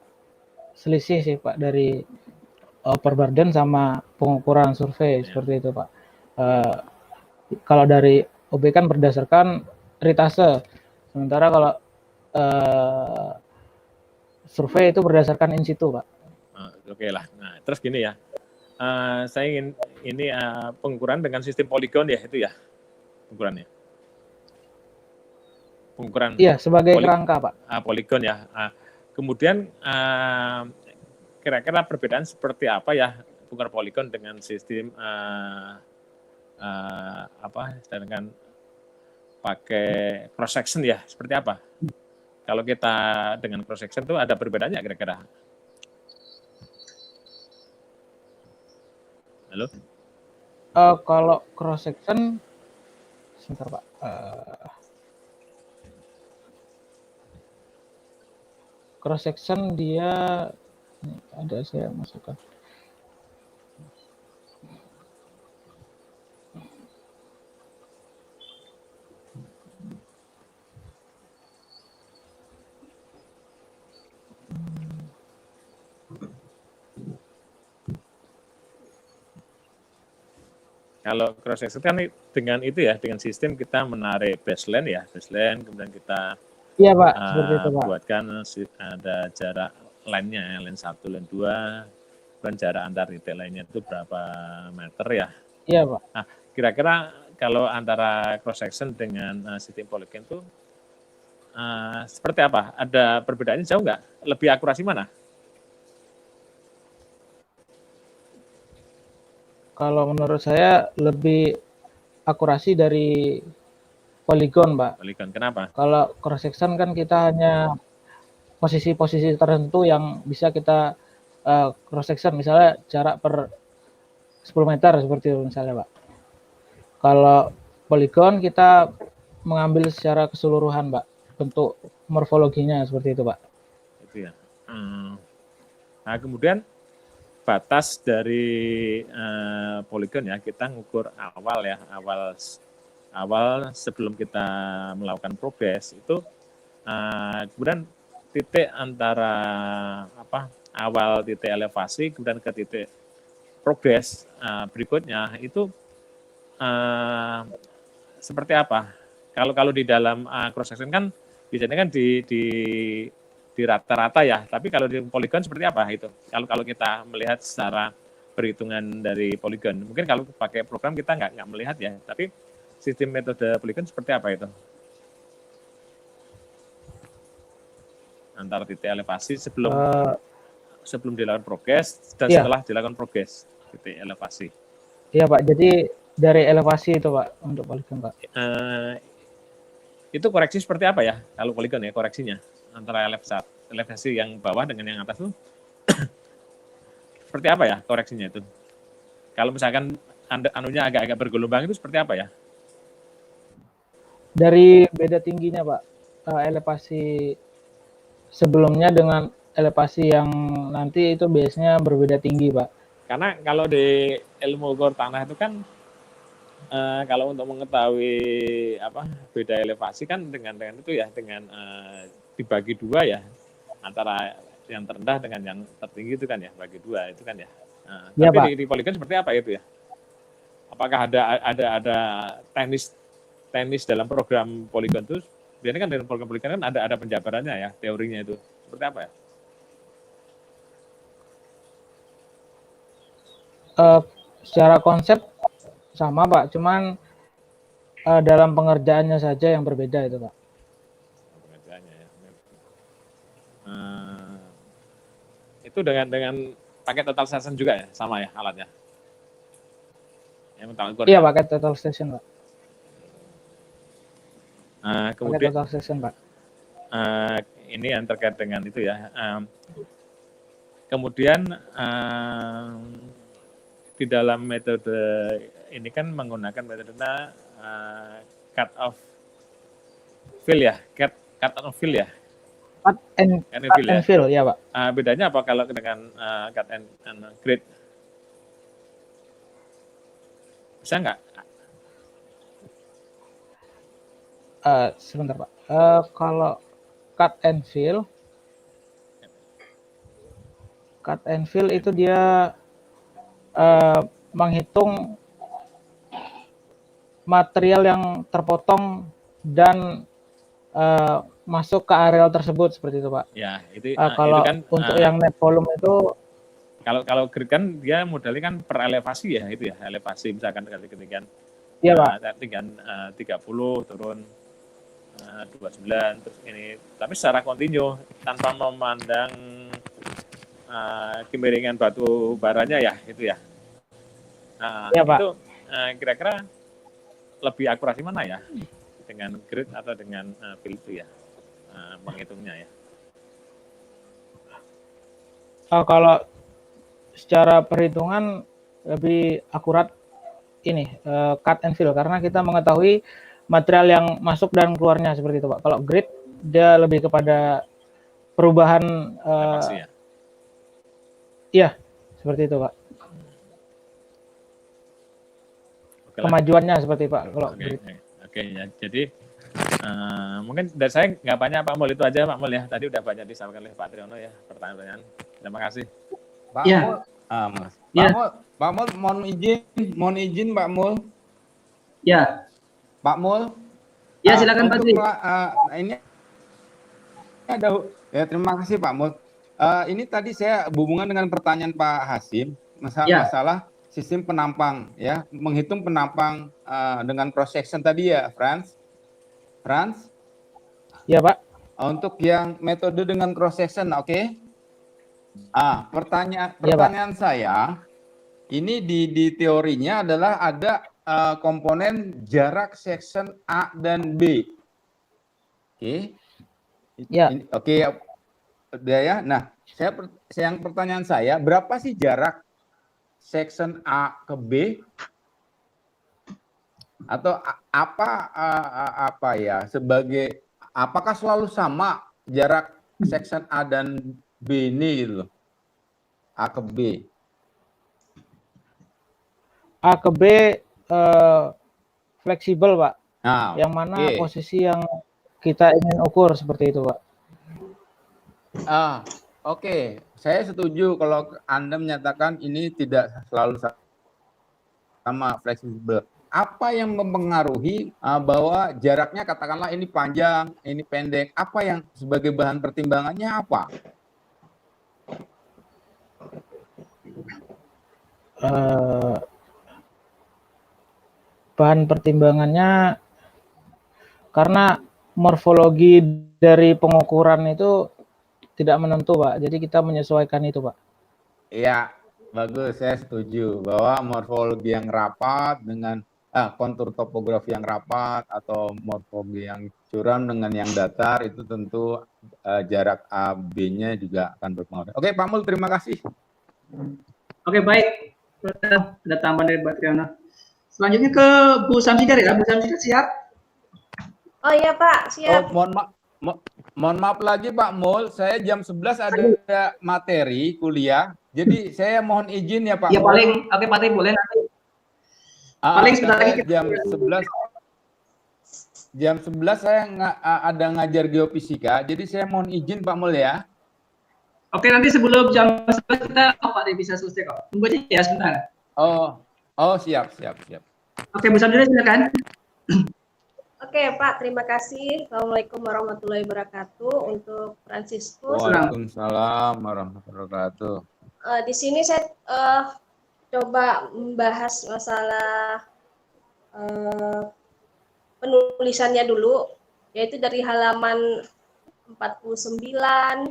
Speaker 4: selisih sih Pak dari overburden sama pengukuran survei seperti itu Pak. Kalau dari OB kan berdasarkan ritase, sementara kalau survei itu berdasarkan in situ Pak.
Speaker 10: Oke lah. Nah terus gini ya, saya ingin ini pengukuran dengan sistem poligon ya itu ya pengukurannya. Pengukuran.
Speaker 4: Iya sebagai kerangka Pak.
Speaker 10: Poligon ya. Kemudian kira-kira perbedaan seperti apa ya pengukuran poligon dengan sistem dengan pakai cross section ya seperti apa? Kalau kita dengan cross section itu ada perbedaannya kira-kira? Halo?
Speaker 4: Kalau cross section, sebentar Pak. Cross section dia ada saya masukkan.
Speaker 10: Kalau cross section kan dengan itu ya, dengan sistem kita menarik baseline, kemudian kita
Speaker 4: Iya Pak, seperti itu Pak.
Speaker 10: buatkan ada jarak line-nya, line 1, line 2, dan jarak antar titik lainnya itu berapa meter ya.
Speaker 4: Iya, Pak.
Speaker 10: Nah, kira-kira kalau antara cross section dengan sistem poligon itu seperti apa? Ada perbedaannya jauh nggak? Lebih akurasi mana?
Speaker 4: Kalau menurut saya lebih akurasi dari poligon, Pak.
Speaker 10: Poligon, kenapa?
Speaker 4: Kalau cross section kan kita hanya posisi-posisi tertentu yang bisa kita cross section, misalnya jarak per 10 meter seperti itu misalnya, Pak. Kalau poligon kita mengambil secara keseluruhan, Pak, bentuk morfologinya seperti itu, Pak.
Speaker 10: Itu ya. Nah, kemudian batas dari poligon ya, kita ngukur awal ya, awal sebelum kita melakukan progres itu kemudian titik antara awal titik elevasi kemudian ke titik progres berikutnya itu seperti apa? Kalau di dalam cross section kan biasanya kan di rata-rata ya, tapi kalau di poligon seperti apa itu? Kalau kita melihat secara perhitungan dari poligon, mungkin kalau pakai program kita nggak melihat ya, tapi sistem metode poligon seperti apa itu? Antara titik elevasi sebelum dilakukan progres dan setelah dilakukan progres titik elevasi.
Speaker 4: Iya, Pak. Jadi dari elevasi itu, Pak, untuk poligon, Pak.
Speaker 10: Itu koreksi seperti apa ya kalau poligon ya koreksinya antara elevasi yang bawah dengan yang atas itu seperti apa ya koreksinya itu? Kalau misalkan anunya agak-agak bergelombang itu seperti apa ya?
Speaker 4: Dari beda tingginya, Pak, elevasi sebelumnya dengan elevasi yang nanti itu biasanya berbeda tinggi, Pak.
Speaker 10: Karena kalau di ilmu ukur tanah itu kan kalau untuk mengetahui beda elevasi kan dengan itu ya dengan dibagi dua ya antara yang terendah dengan yang tertinggi itu kan ya bagi dua itu kan ya.
Speaker 4: Ya,
Speaker 10: Tapi
Speaker 4: Pak.
Speaker 10: di poligon seperti apa itu ya? Apakah ada teknis dalam program poligon itu? Biasanya kan dalam program poligon kan ada penjabarannya ya teorinya itu seperti apa ya?
Speaker 4: Secara konsep sama, Pak, cuman dalam pengerjaannya saja yang berbeda itu, Pak.
Speaker 10: Pengerjaannya ya. Itu dengan pakai total station juga ya, sama ya alatnya?
Speaker 4: Iya, pakai total station, Pak.
Speaker 10: Kemudian
Speaker 4: pakai total station, Pak.
Speaker 10: Ini yang terkait dengan itu ya. Kemudian di dalam metode ini kan menggunakan metode cut off fill ya, cut off fill ya.
Speaker 4: Cut and fill ya, Pak.
Speaker 10: Bedanya apa kalau dengan cut and grade? Bisa nggak?
Speaker 4: Sebentar, Pak. Kalau cut and fill itu dia menghitung material yang terpotong dan masuk ke areal tersebut seperti itu, Pak.
Speaker 10: Ya, itu
Speaker 4: kalau
Speaker 10: itu kan
Speaker 4: untuk yang net volume itu
Speaker 10: kalau grid kan dia modelnya kan per elevasi ya, itu ya, elevasi misalkan ketinggian.
Speaker 4: Iya, Pak.
Speaker 10: Ketinggian 30 turun 29 terus ini, tapi secara kontinu tanpa memandang kemiringan batu baranya ya, itu ya. Nah,
Speaker 4: ya, Pak.
Speaker 10: Itu kira-kira lebih akurasi mana ya? Dengan grid atau dengan fill itu ya, menghitungnya ya?
Speaker 4: Kalau secara perhitungan lebih akurat ini cut and fill karena kita mengetahui material yang masuk dan keluarnya seperti itu, Pak. Kalau grid dia lebih kepada perubahan
Speaker 10: ya?
Speaker 4: Iya, seperti itu, Pak. Kemajuannya seperti Pak kalau grid.
Speaker 10: Oke, ya. Jadi mungkin dari saya nggak banyak Pak Mul, itu aja Pak Mul ya. Tadi udah banyak disampaikan oleh Pak Triyono ya pertanyaan-pertanyaan. Terima kasih.
Speaker 8: Pak
Speaker 7: Ya.
Speaker 8: Mul, Mas.
Speaker 7: Ya.
Speaker 8: Pak Mul, mohon izin Pak Mul.
Speaker 7: Ya.
Speaker 8: Pak Mul.
Speaker 7: Ya, silakan Pak Tri.
Speaker 8: Ini ada ya, terima kasih Pak Mul. Ini tadi saya hubungan dengan pertanyaan Pak Hasim masalah sistem penampang ya, menghitung penampang dengan cross section tadi ya, Franz.
Speaker 4: Ya, Pak.
Speaker 8: Untuk yang metode dengan cross section, oke? Pertanyaan saya, ini di teorinya adalah ada komponen jarak section A dan B. Oke.
Speaker 4: Ya.
Speaker 8: Oke, udah ya. Nah, yang pertanyaan saya, berapa sih jarak section A ke B? Atau apa ya, sebagai apakah selalu sama jarak section A dan B ini gitu loh? A ke B.
Speaker 4: A ke B fleksibel, Pak.
Speaker 8: Nah,
Speaker 4: yang mana posisi yang kita ingin ukur seperti itu, Pak.
Speaker 8: Oke. Saya setuju kalau Anda menyatakan ini tidak selalu sama fleksibel. Apa yang mempengaruhi bahwa jaraknya katakanlah ini panjang, ini pendek? Apa yang sebagai bahan pertimbangannya apa?
Speaker 4: Bahan pertimbangannya karena morfologi dari pengukuran itu tidak menentu, Pak. Jadi kita menyesuaikan itu, Pak.
Speaker 8: Iya, bagus. Saya setuju bahwa morfologi yang rapat dengan kontur topografi yang rapat atau morfologi yang curam dengan yang datar itu tentu jarak A B-nya juga akan berpengaruh. Oke, Pak Mul, terima kasih.
Speaker 7: Oke, baik. Ada tambahan dari Mbak Triana. Selanjutnya ke Bu Samsidar ya. Bu Samsidar siap?
Speaker 9: Oh iya Pak, siap.
Speaker 8: Mohon maaf lagi Pak Mul, saya jam 11 ada materi kuliah. Jadi saya mohon izin ya Pak.
Speaker 7: Ya paling, oke Pak Tri, boleh nanti. Paling sebentar lagi
Speaker 8: jam 11 saya ada ngajar geofisika. Jadi saya mohon izin Pak Mul ya.
Speaker 7: Oke, nanti sebelum jam 11 kita Pak Tri bisa selesai kok. Tunggu aja ya sebentar.
Speaker 8: Oh, siap.
Speaker 7: Oke, Bu Samsidar silakan.
Speaker 9: Oke Pak, terima kasih. Assalamualaikum warahmatullahi wabarakatuh. Untuk Fransiskus.
Speaker 8: Waalaikumsalam warahmatullahi wabarakatuh.
Speaker 9: Di sini saya coba membahas masalah penulisannya dulu, yaitu dari halaman 49,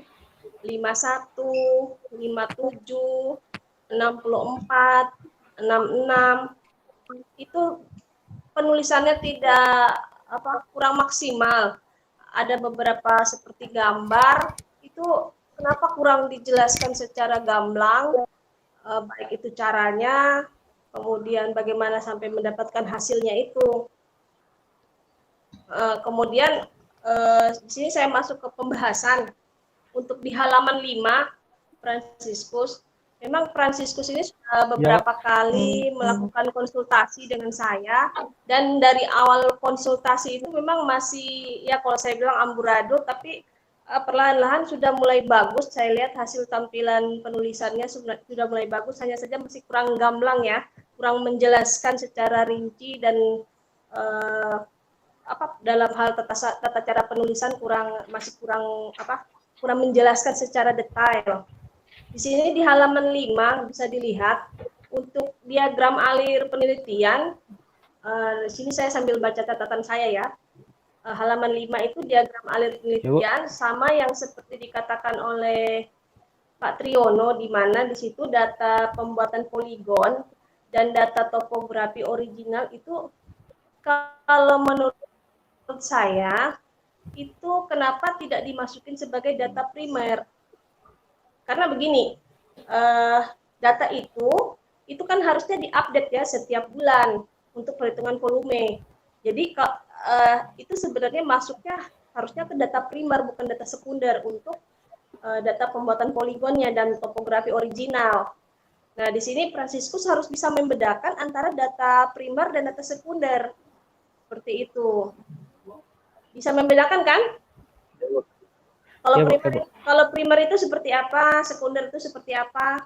Speaker 9: 51, 57, 64, 66. Itu penulisannya tidak kurang maksimal. Ada beberapa seperti gambar itu kenapa kurang dijelaskan secara gamblang, baik itu caranya, kemudian bagaimana sampai mendapatkan hasilnya itu. Kemudian di sini saya masuk ke pembahasan untuk di halaman 5 Fransiskus. Memang Fransiskus ini sudah beberapa kali melakukan konsultasi dengan saya, dan dari awal konsultasi itu memang masih, ya kalau saya bilang amburadul, tapi perlahan-lahan sudah mulai bagus. Saya lihat hasil tampilan penulisannya sudah mulai bagus, hanya saja masih kurang gamblang ya, kurang menjelaskan secara rinci dan dalam hal tata cara penulisan masih kurang menjelaskan secara detail. Di sini di halaman 5 bisa dilihat untuk diagram alir penelitian. Di sini saya sambil baca catatan saya ya. Halaman 5 itu diagram alir penelitian sama yang seperti dikatakan oleh Pak Triono, di mana di situ data pembuatan poligon dan data topografi original itu kalau menurut saya itu kenapa tidak dimasukin sebagai data primer? Karena begini, data itu kan harusnya diupdate ya setiap bulan untuk perhitungan volume. Jadi itu sebenarnya masuknya harusnya ke data primer, bukan data sekunder untuk data pembuatan poligonnya dan topografi original. Nah, di sini Fransiskus harus bisa membedakan antara data primer dan data sekunder. Seperti itu. Bisa membedakan kan? Kalau primer itu seperti apa, sekunder itu seperti apa?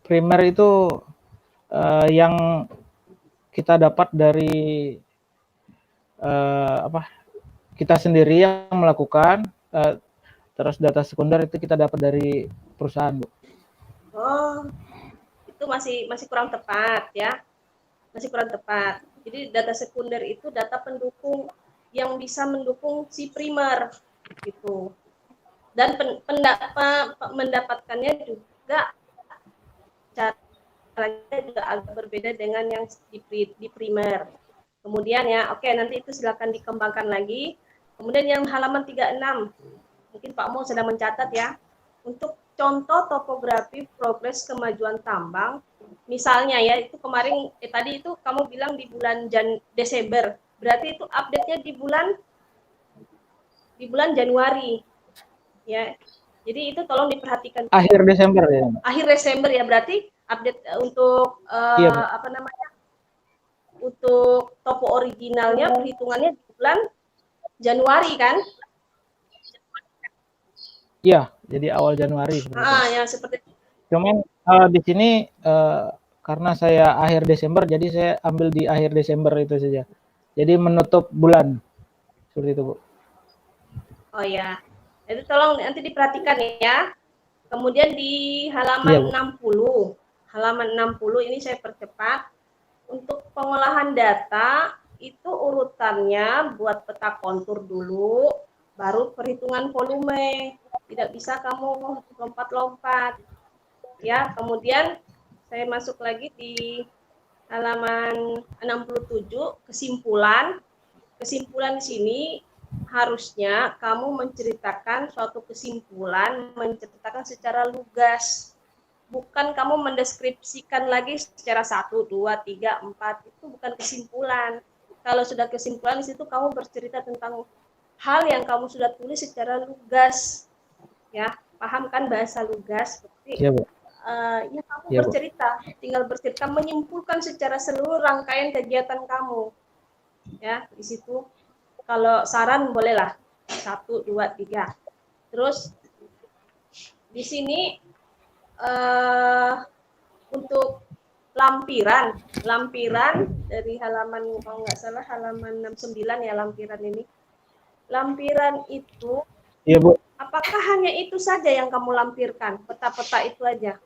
Speaker 4: Primer itu yang kita dapat dari kita sendiri yang melakukan, terus data sekunder itu kita dapat dari perusahaan, Bu.
Speaker 9: Oh, itu masih kurang tepat ya, masih kurang tepat. Jadi data sekunder itu data pendukung yang bisa mendukung si primer gitu. Dan mendapatkannya juga caranya juga agak berbeda dengan yang di primer. Kemudian ya, oke, nanti itu silakan dikembangkan lagi. Kemudian yang halaman 36, mungkin Pak Mo sedang mencatat ya, untuk contoh topografi progres kemajuan tambang, misalnya ya, itu kemarin, tadi itu kamu bilang di bulan Desember, berarti itu update-nya di bulan Januari, ya. Jadi itu tolong diperhatikan.
Speaker 4: Akhir Desember ya.
Speaker 9: Akhir Desember ya, berarti update untuk
Speaker 4: Iya, Bu.
Speaker 9: apa namanya? Untuk topo originalnya perhitungannya di bulan Januari kan?
Speaker 4: Iya, jadi awal Januari seperti itu.
Speaker 9: Ya seperti itu.
Speaker 4: Cuman di sini karena saya akhir Desember, jadi saya ambil di akhir Desember itu saja. Jadi menutup bulan seperti itu, Bu.
Speaker 9: Oh ya, itu tolong nanti diperhatikan ya. Kemudian di halaman 60, halaman 60 ini saya percepat. Untuk pengolahan data itu urutannya buat peta kontur dulu, baru perhitungan volume. Tidak bisa kamu lompat-lompat. Ya, kemudian saya masuk lagi di halaman 67, kesimpulan. Kesimpulan di sini harusnya kamu menceritakan suatu kesimpulan, menceritakan secara lugas. Bukan kamu mendeskripsikan lagi secara 1, 2, 3, 4, itu bukan kesimpulan. Kalau sudah kesimpulan di situ kamu bercerita tentang hal yang kamu sudah tulis secara lugas. Ya, paham kan bahasa lugas? Seperti,
Speaker 4: ya, Bu.
Speaker 9: Ya kamu
Speaker 4: Ya, Bu.
Speaker 9: bercerita, tinggal bercerita menyimpulkan secara seluruh rangkaian kegiatan kamu. Ya, di situ kalau saran bolehlah 1, 2, 3. Terus di sini untuk lampiran dari halaman, kalau nggak salah halaman 69 ya, lampiran ini. Lampiran itu,
Speaker 4: Iya, Bu.
Speaker 9: apakah hanya itu saja yang kamu lampirkan? Peta-peta itu aja?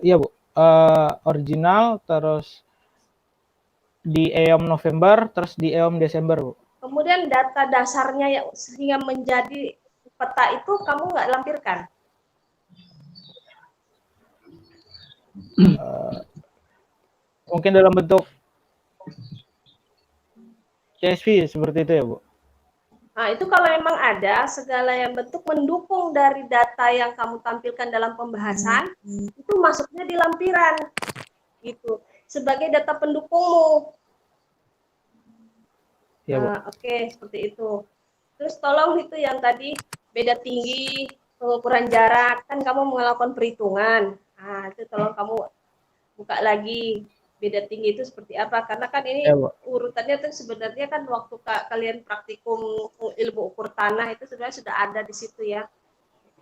Speaker 4: Iya, Bu. Original, terus di EOM November, terus di EOM Desember, Bu.
Speaker 9: Kemudian data dasarnya yang sehingga menjadi peta itu kamu nggak lampirkan?
Speaker 4: Mungkin dalam bentuk CSV seperti itu ya, Bu.
Speaker 9: Nah, itu kalau memang ada segala yang bentuk mendukung dari data yang kamu tampilkan dalam pembahasan, itu masuknya di lampiran. Gitu. Sebagai data pendukungmu.
Speaker 4: Ya, Bu.
Speaker 9: Oke, seperti itu. Terus tolong itu yang tadi beda tinggi, pengukuran jarak, kan kamu melakukan perhitungan. Nah, itu tolong kamu buka lagi beda tinggi itu seperti apa, karena kan ini
Speaker 4: Ya, Bu.
Speaker 9: urutannya tuh sebenarnya kan waktu kalian praktikum ilmu ukur tanah itu sebenarnya sudah ada di situ ya.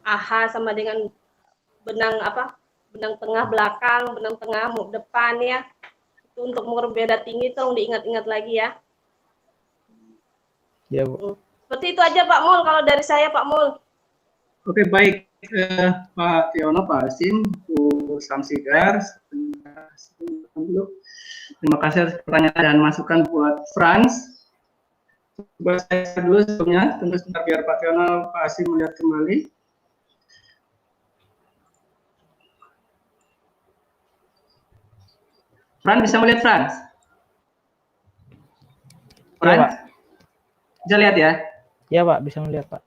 Speaker 9: AH sama dengan benang benang tengah belakang, benang tengah depan ya. Itu untuk mengukur beda tinggi tolong diingat-ingat lagi ya.
Speaker 4: Ya, Bu.
Speaker 9: Seperti itu aja Pak Mul, kalau dari saya Pak Mul.
Speaker 7: Oke, baik Pak Tiono, Pak Asim, Bu Samsigar. Terima kasih atas pertanyaan dan masukan buat Frans. Coba saya dulu sebelumnya, tunggu sebentar biar Pak Tiono, Pak Asim melihat kembali. Frans, bisa melihat Frans?
Speaker 4: Iya, Pak.
Speaker 7: Bisa lihat ya?
Speaker 4: Ya, Pak, bisa melihat, Pak.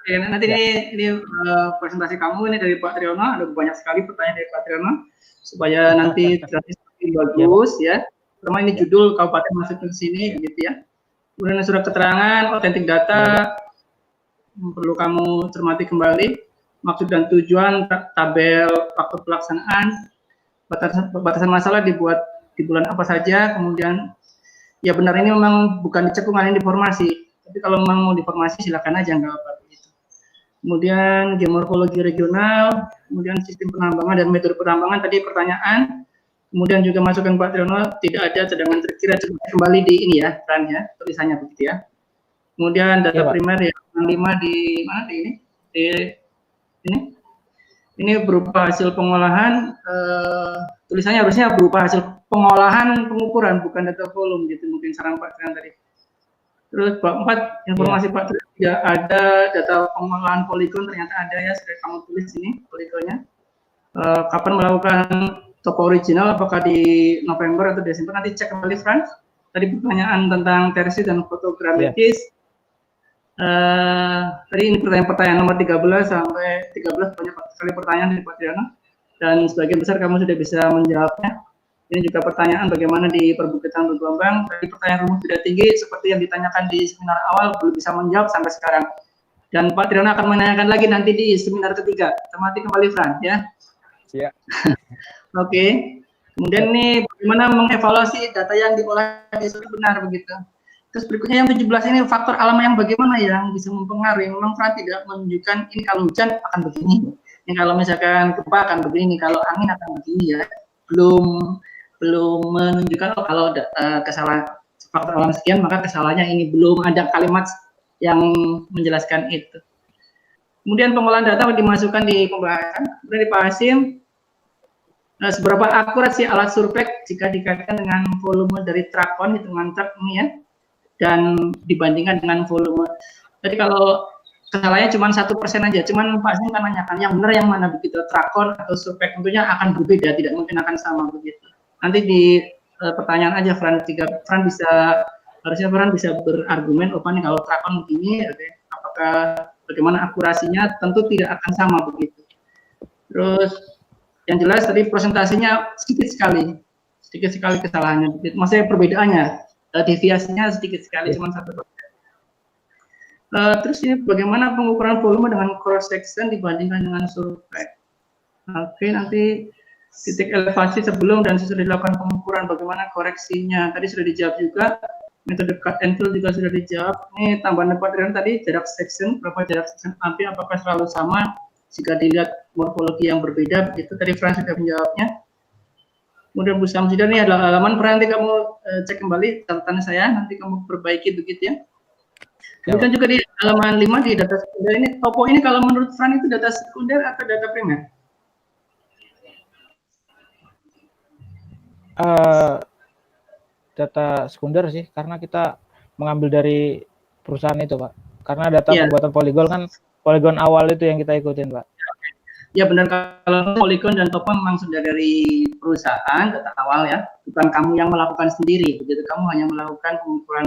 Speaker 7: Oke, nanti
Speaker 4: Ya.
Speaker 7: ini presentasi kamu ini dari Pak Triono, ada banyak sekali pertanyaan dari Pak Triono, supaya nanti semakin bagus ya. Pertama ini judul kabupaten masuk ke sini gitu ya. Kemudian surat keterangan, otentik data, perlu kamu cermati kembali, maksud dan tujuan, tabel faktor pelaksanaan, batasan masalah dibuat di bulan apa saja, kemudian ya benar ini memang bukan dicekungan ini diformasi, tapi kalau memang mau diformasi silakan aja, nggak apa-apa. Kemudian geomorfologi regional, kemudian sistem penambangan dan metode penambangan tadi pertanyaan, kemudian juga masukan Pak Triono tidak ada cadangan terkira, kembali di ini ya, Fran ya, tulisannya begitu ya. Kemudian data
Speaker 4: Ya, Pak.
Speaker 7: primer yang 5 di mana di ini? Di ini. Ini berupa hasil pengolahan, tulisannya harusnya berupa hasil pengolahan pengukuran, bukan data volume gitu, mungkin saran Pak Trian tadi. Terus bab 4, informasi Pak Trian tidak ada data pengolahan poligon, ternyata ada ya, sudah kamu tulis ini poligonnya. Kapan melakukan topo original, apakah di November atau Desember, nanti cek kembali Frans. Tadi pertanyaan tentang tersi dan fotogrametis. Tadi ini pertanyaan nomor 13 sampai 13 banyak sekali pertanyaan dari Pak Triana, dan sebagian besar kamu sudah bisa menjawabnya. Ini juga pertanyaan bagaimana di perbukitan bergelombang. Tadi pertanyaan rumus tidak tinggi seperti yang ditanyakan di seminar awal, belum bisa menjawab sampai sekarang. Dan Pak Triana akan menanyakan lagi nanti di seminar ketiga. Temati kembali Fran ya.
Speaker 8: Siap.
Speaker 7: Oke. Kemudian ini bagaimana mengevaluasi data yang diolah di benar begitu. Terus berikutnya yang 17 ini faktor alam yang bagaimana yang bisa mempengaruhi. Memang Fran tidak menunjukkan ini kalau hujan akan begini, ini kalau misalkan gempa akan begini, kalau angin akan begini ya. Belum menunjukkan kalau kesalahan faktor alam sekian maka kesalahannya ini, belum ada kalimat yang menjelaskan itu. Kemudian pengolahan data dimasukkan di pembahasan. Kemudian di Pak Hasim, seberapa akurat sih alat survei jika dikaitkan dengan volume dari trakon, hitungan truk ini ya, dan dibandingkan dengan volume. Jadi kalau kesalahannya cuma 1% aja, cuman Pak Hasim kan nanyakan yang benar yang mana begitu, trakon atau survei, tentunya akan berbeda, tidak mungkin akan sama begitu. Nanti di pertanyaan aja Fran, jika Fran bisa, harusnya Fran bisa berargumen, oh nih kalau trakon begini, apakah bagaimana akurasinya, tentu tidak akan sama begitu. Terus yang jelas tadi presentasinya sedikit sekali kesalahannya, maksudnya perbedaannya, deviasinya sedikit sekali, cuma 1%. Terus ini bagaimana pengukuran volume dengan cross section dibandingkan dengan survei. Oke, nanti titik elevasi sebelum dan sesudah dilakukan pengukuran, bagaimana koreksinya. Tadi sudah dijawab juga, metode cut and fill juga sudah dijawab. Ini tambahan Pak tadi, jarak section, berapa jarak section api, apakah selalu sama jika dilihat morfologi yang berbeda, begitu tadi Fran sudah menjawabnya. Kemudian Bu Samsidan, ini adalah halaman, Fran nanti kamu cek kembali catatan saya, nanti kamu perbaiki begitu ya. Kemudian juga di halaman 5 di data sekunder ini, topo ini kalau menurut Fran itu data sekunder atau data primer?
Speaker 4: Data sekunder sih, karena kita mengambil dari perusahaan itu Pak. Karena data pembuatan poligon kan, poligon awal itu yang kita ikutin Pak.
Speaker 7: Ya benar, kalau poligon dan topo memang sudah dari perusahaan, data awal ya, bukan kamu yang melakukan sendiri, begitu, kamu hanya melakukan pengukuran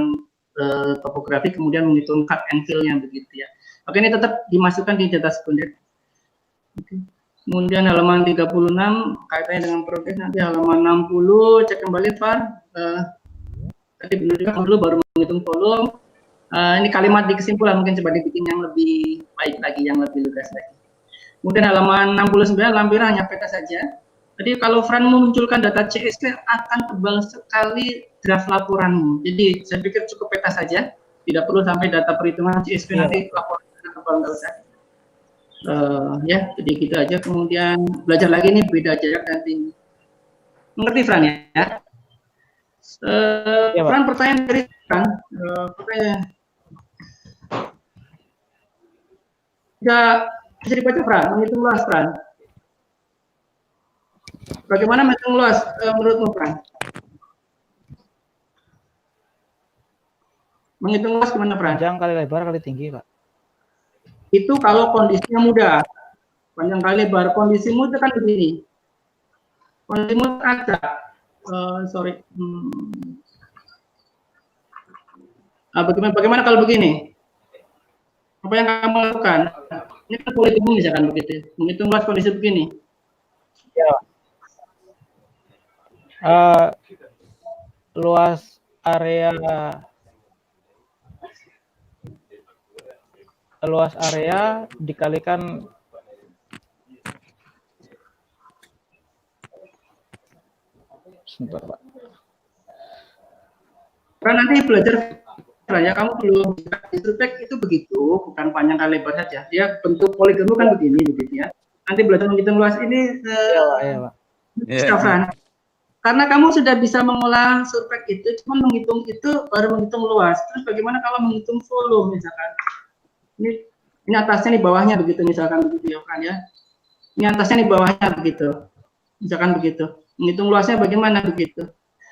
Speaker 7: topografi, kemudian menghitung cut and fill-nya begitu ya. Oke, ini tetap dimasukkan di data sekunder. Oke. Kemudian halaman 36 kaitannya dengan progres, nanti halaman 60 cek kembali Pak. Tadi benar juga dulu baru menghitung volume. Ini kalimat di kesimpulan mungkin coba dibikin yang lebih baik lagi, yang lebih lugas lagi. Kemudian halaman 69 lampiran hanya peta saja. Jadi kalau Fran memunculkan data CSV akan tebal sekali draft laporanmu. Jadi saya pikir cukup peta saja, tidak perlu sampai data perhitungan CSV nanti laporan tebal, nggak usah. Ya, jadi gitu aja. Kemudian belajar lagi nih beda jarak dan tinggi. Mengerti Fran ya? Fran, pertanyaan dari Fran. Bisa dibaca Fran, menghitung luas Fran. Bagaimana menghitung luas menurutmu Fran? Menghitung luas gimana Fran?
Speaker 4: Panjang kali lebar kali tinggi Pak.
Speaker 7: Itu kalau kondisinya mudah. Panjang kali lebar, kondisimu itu kan begini. Kondisimu ada, bagaimana kalau begini? Apa yang kamu lakukan? Ini kan politik misalkan begitu, menghitung luas kondisi begini.
Speaker 4: Ya. Luas area dikalikan sebentar Pak.
Speaker 7: Karena nanti belajar ya, kamu belum survei itu begitu, bukan panjang kali lebar saja. Dia bentuk poligon kan begini begitu ya. Nanti belajar menghitung luas ini
Speaker 4: Pak.
Speaker 7: Fran. Karena kamu sudah bisa mengolah survei itu, cuma menghitung itu baru menghitung luas. Terus bagaimana kalau menghitung volume misalkan? Ini atasnya nih, bawahnya begitu misalkan begitu ya kan ya. ini atasnya, ini bawahnya begitu. Misalkan begitu. Menghitung luasnya bagaimana begitu.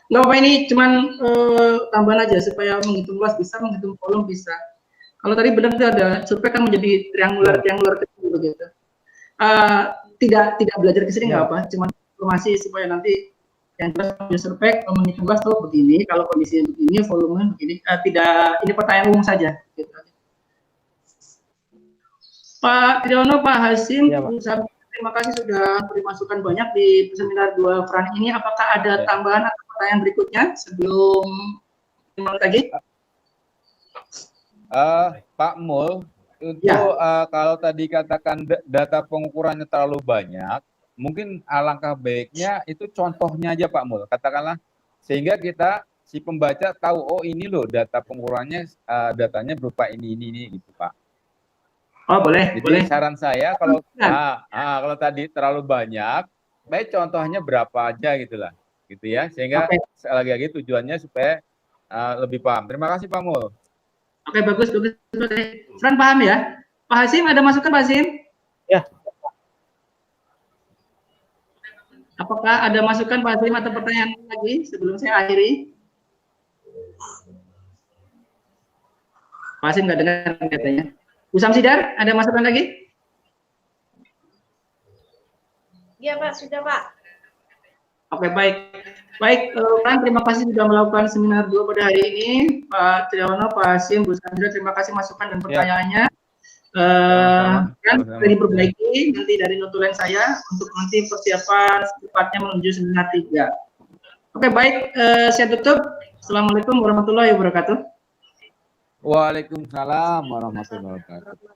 Speaker 7: Nggak apa ini cuman tambahan aja supaya menghitung luas bisa, menghitung volume bisa. Kalau tadi benar itu ada survei kan menjadi triangular kecil begitu. Tidak belajar ke sini nggak apa, cuman informasi supaya nanti yang jelas survei kalau menghitung luas tuh begini, kalau kondisinya begini, volumenya begini. Tidak, ini pertanyaan umum saja. Gitu. Pak Triyono, Pak Hasim,
Speaker 4: Ya, Pak.
Speaker 7: terima kasih sudah beri masukan banyak di seminar 2 Fran ini. Apakah ada tambahan atau pertanyaan berikutnya sebelum lagi?
Speaker 8: Pak Mul, untuk kalau tadi katakan data pengukurannya terlalu banyak, mungkin alangkah baiknya itu contohnya aja Pak Mul, katakanlah sehingga kita si pembaca tahu oh ini loh data pengukurannya, datanya berupa ini gitu Pak.
Speaker 7: Oh boleh.
Speaker 8: Jadi
Speaker 7: boleh.
Speaker 8: saran saya kalau kalau tadi terlalu banyak, baik contohnya berapa aja gitulah, gitu ya, sehingga lagi-lagi tujuannya supaya lebih paham. Terima kasih Pak Mul.
Speaker 7: Oke, bagus. Fran paham ya? Pak Hasim, ada masukan Pak Hasim?
Speaker 4: Ya.
Speaker 7: Apakah ada masukan Pak Hasim atau pertanyaan lagi sebelum saya akhiri? Pak Hasim nggak dengar katanya. Bu Samsidar, ada masukan lagi?
Speaker 9: Iya Pak, sudah Pak.
Speaker 7: Oke, baik. Baik, Fran, terima kasih sudah melakukan seminar 2 pada hari ini. Pak Triyono, Pak Hasim, Bu Samsidar, terima kasih masukan dan pertanyaannya. Kan sudah diperbaiki nanti dari notulen saya untuk nanti persiapan secepatnya menuju seminar 3. Oke, baik, saya tutup. Assalamualaikum warahmatullahi wabarakatuh.
Speaker 8: Waalaikumsalam warahmatullahi wabarakatuh.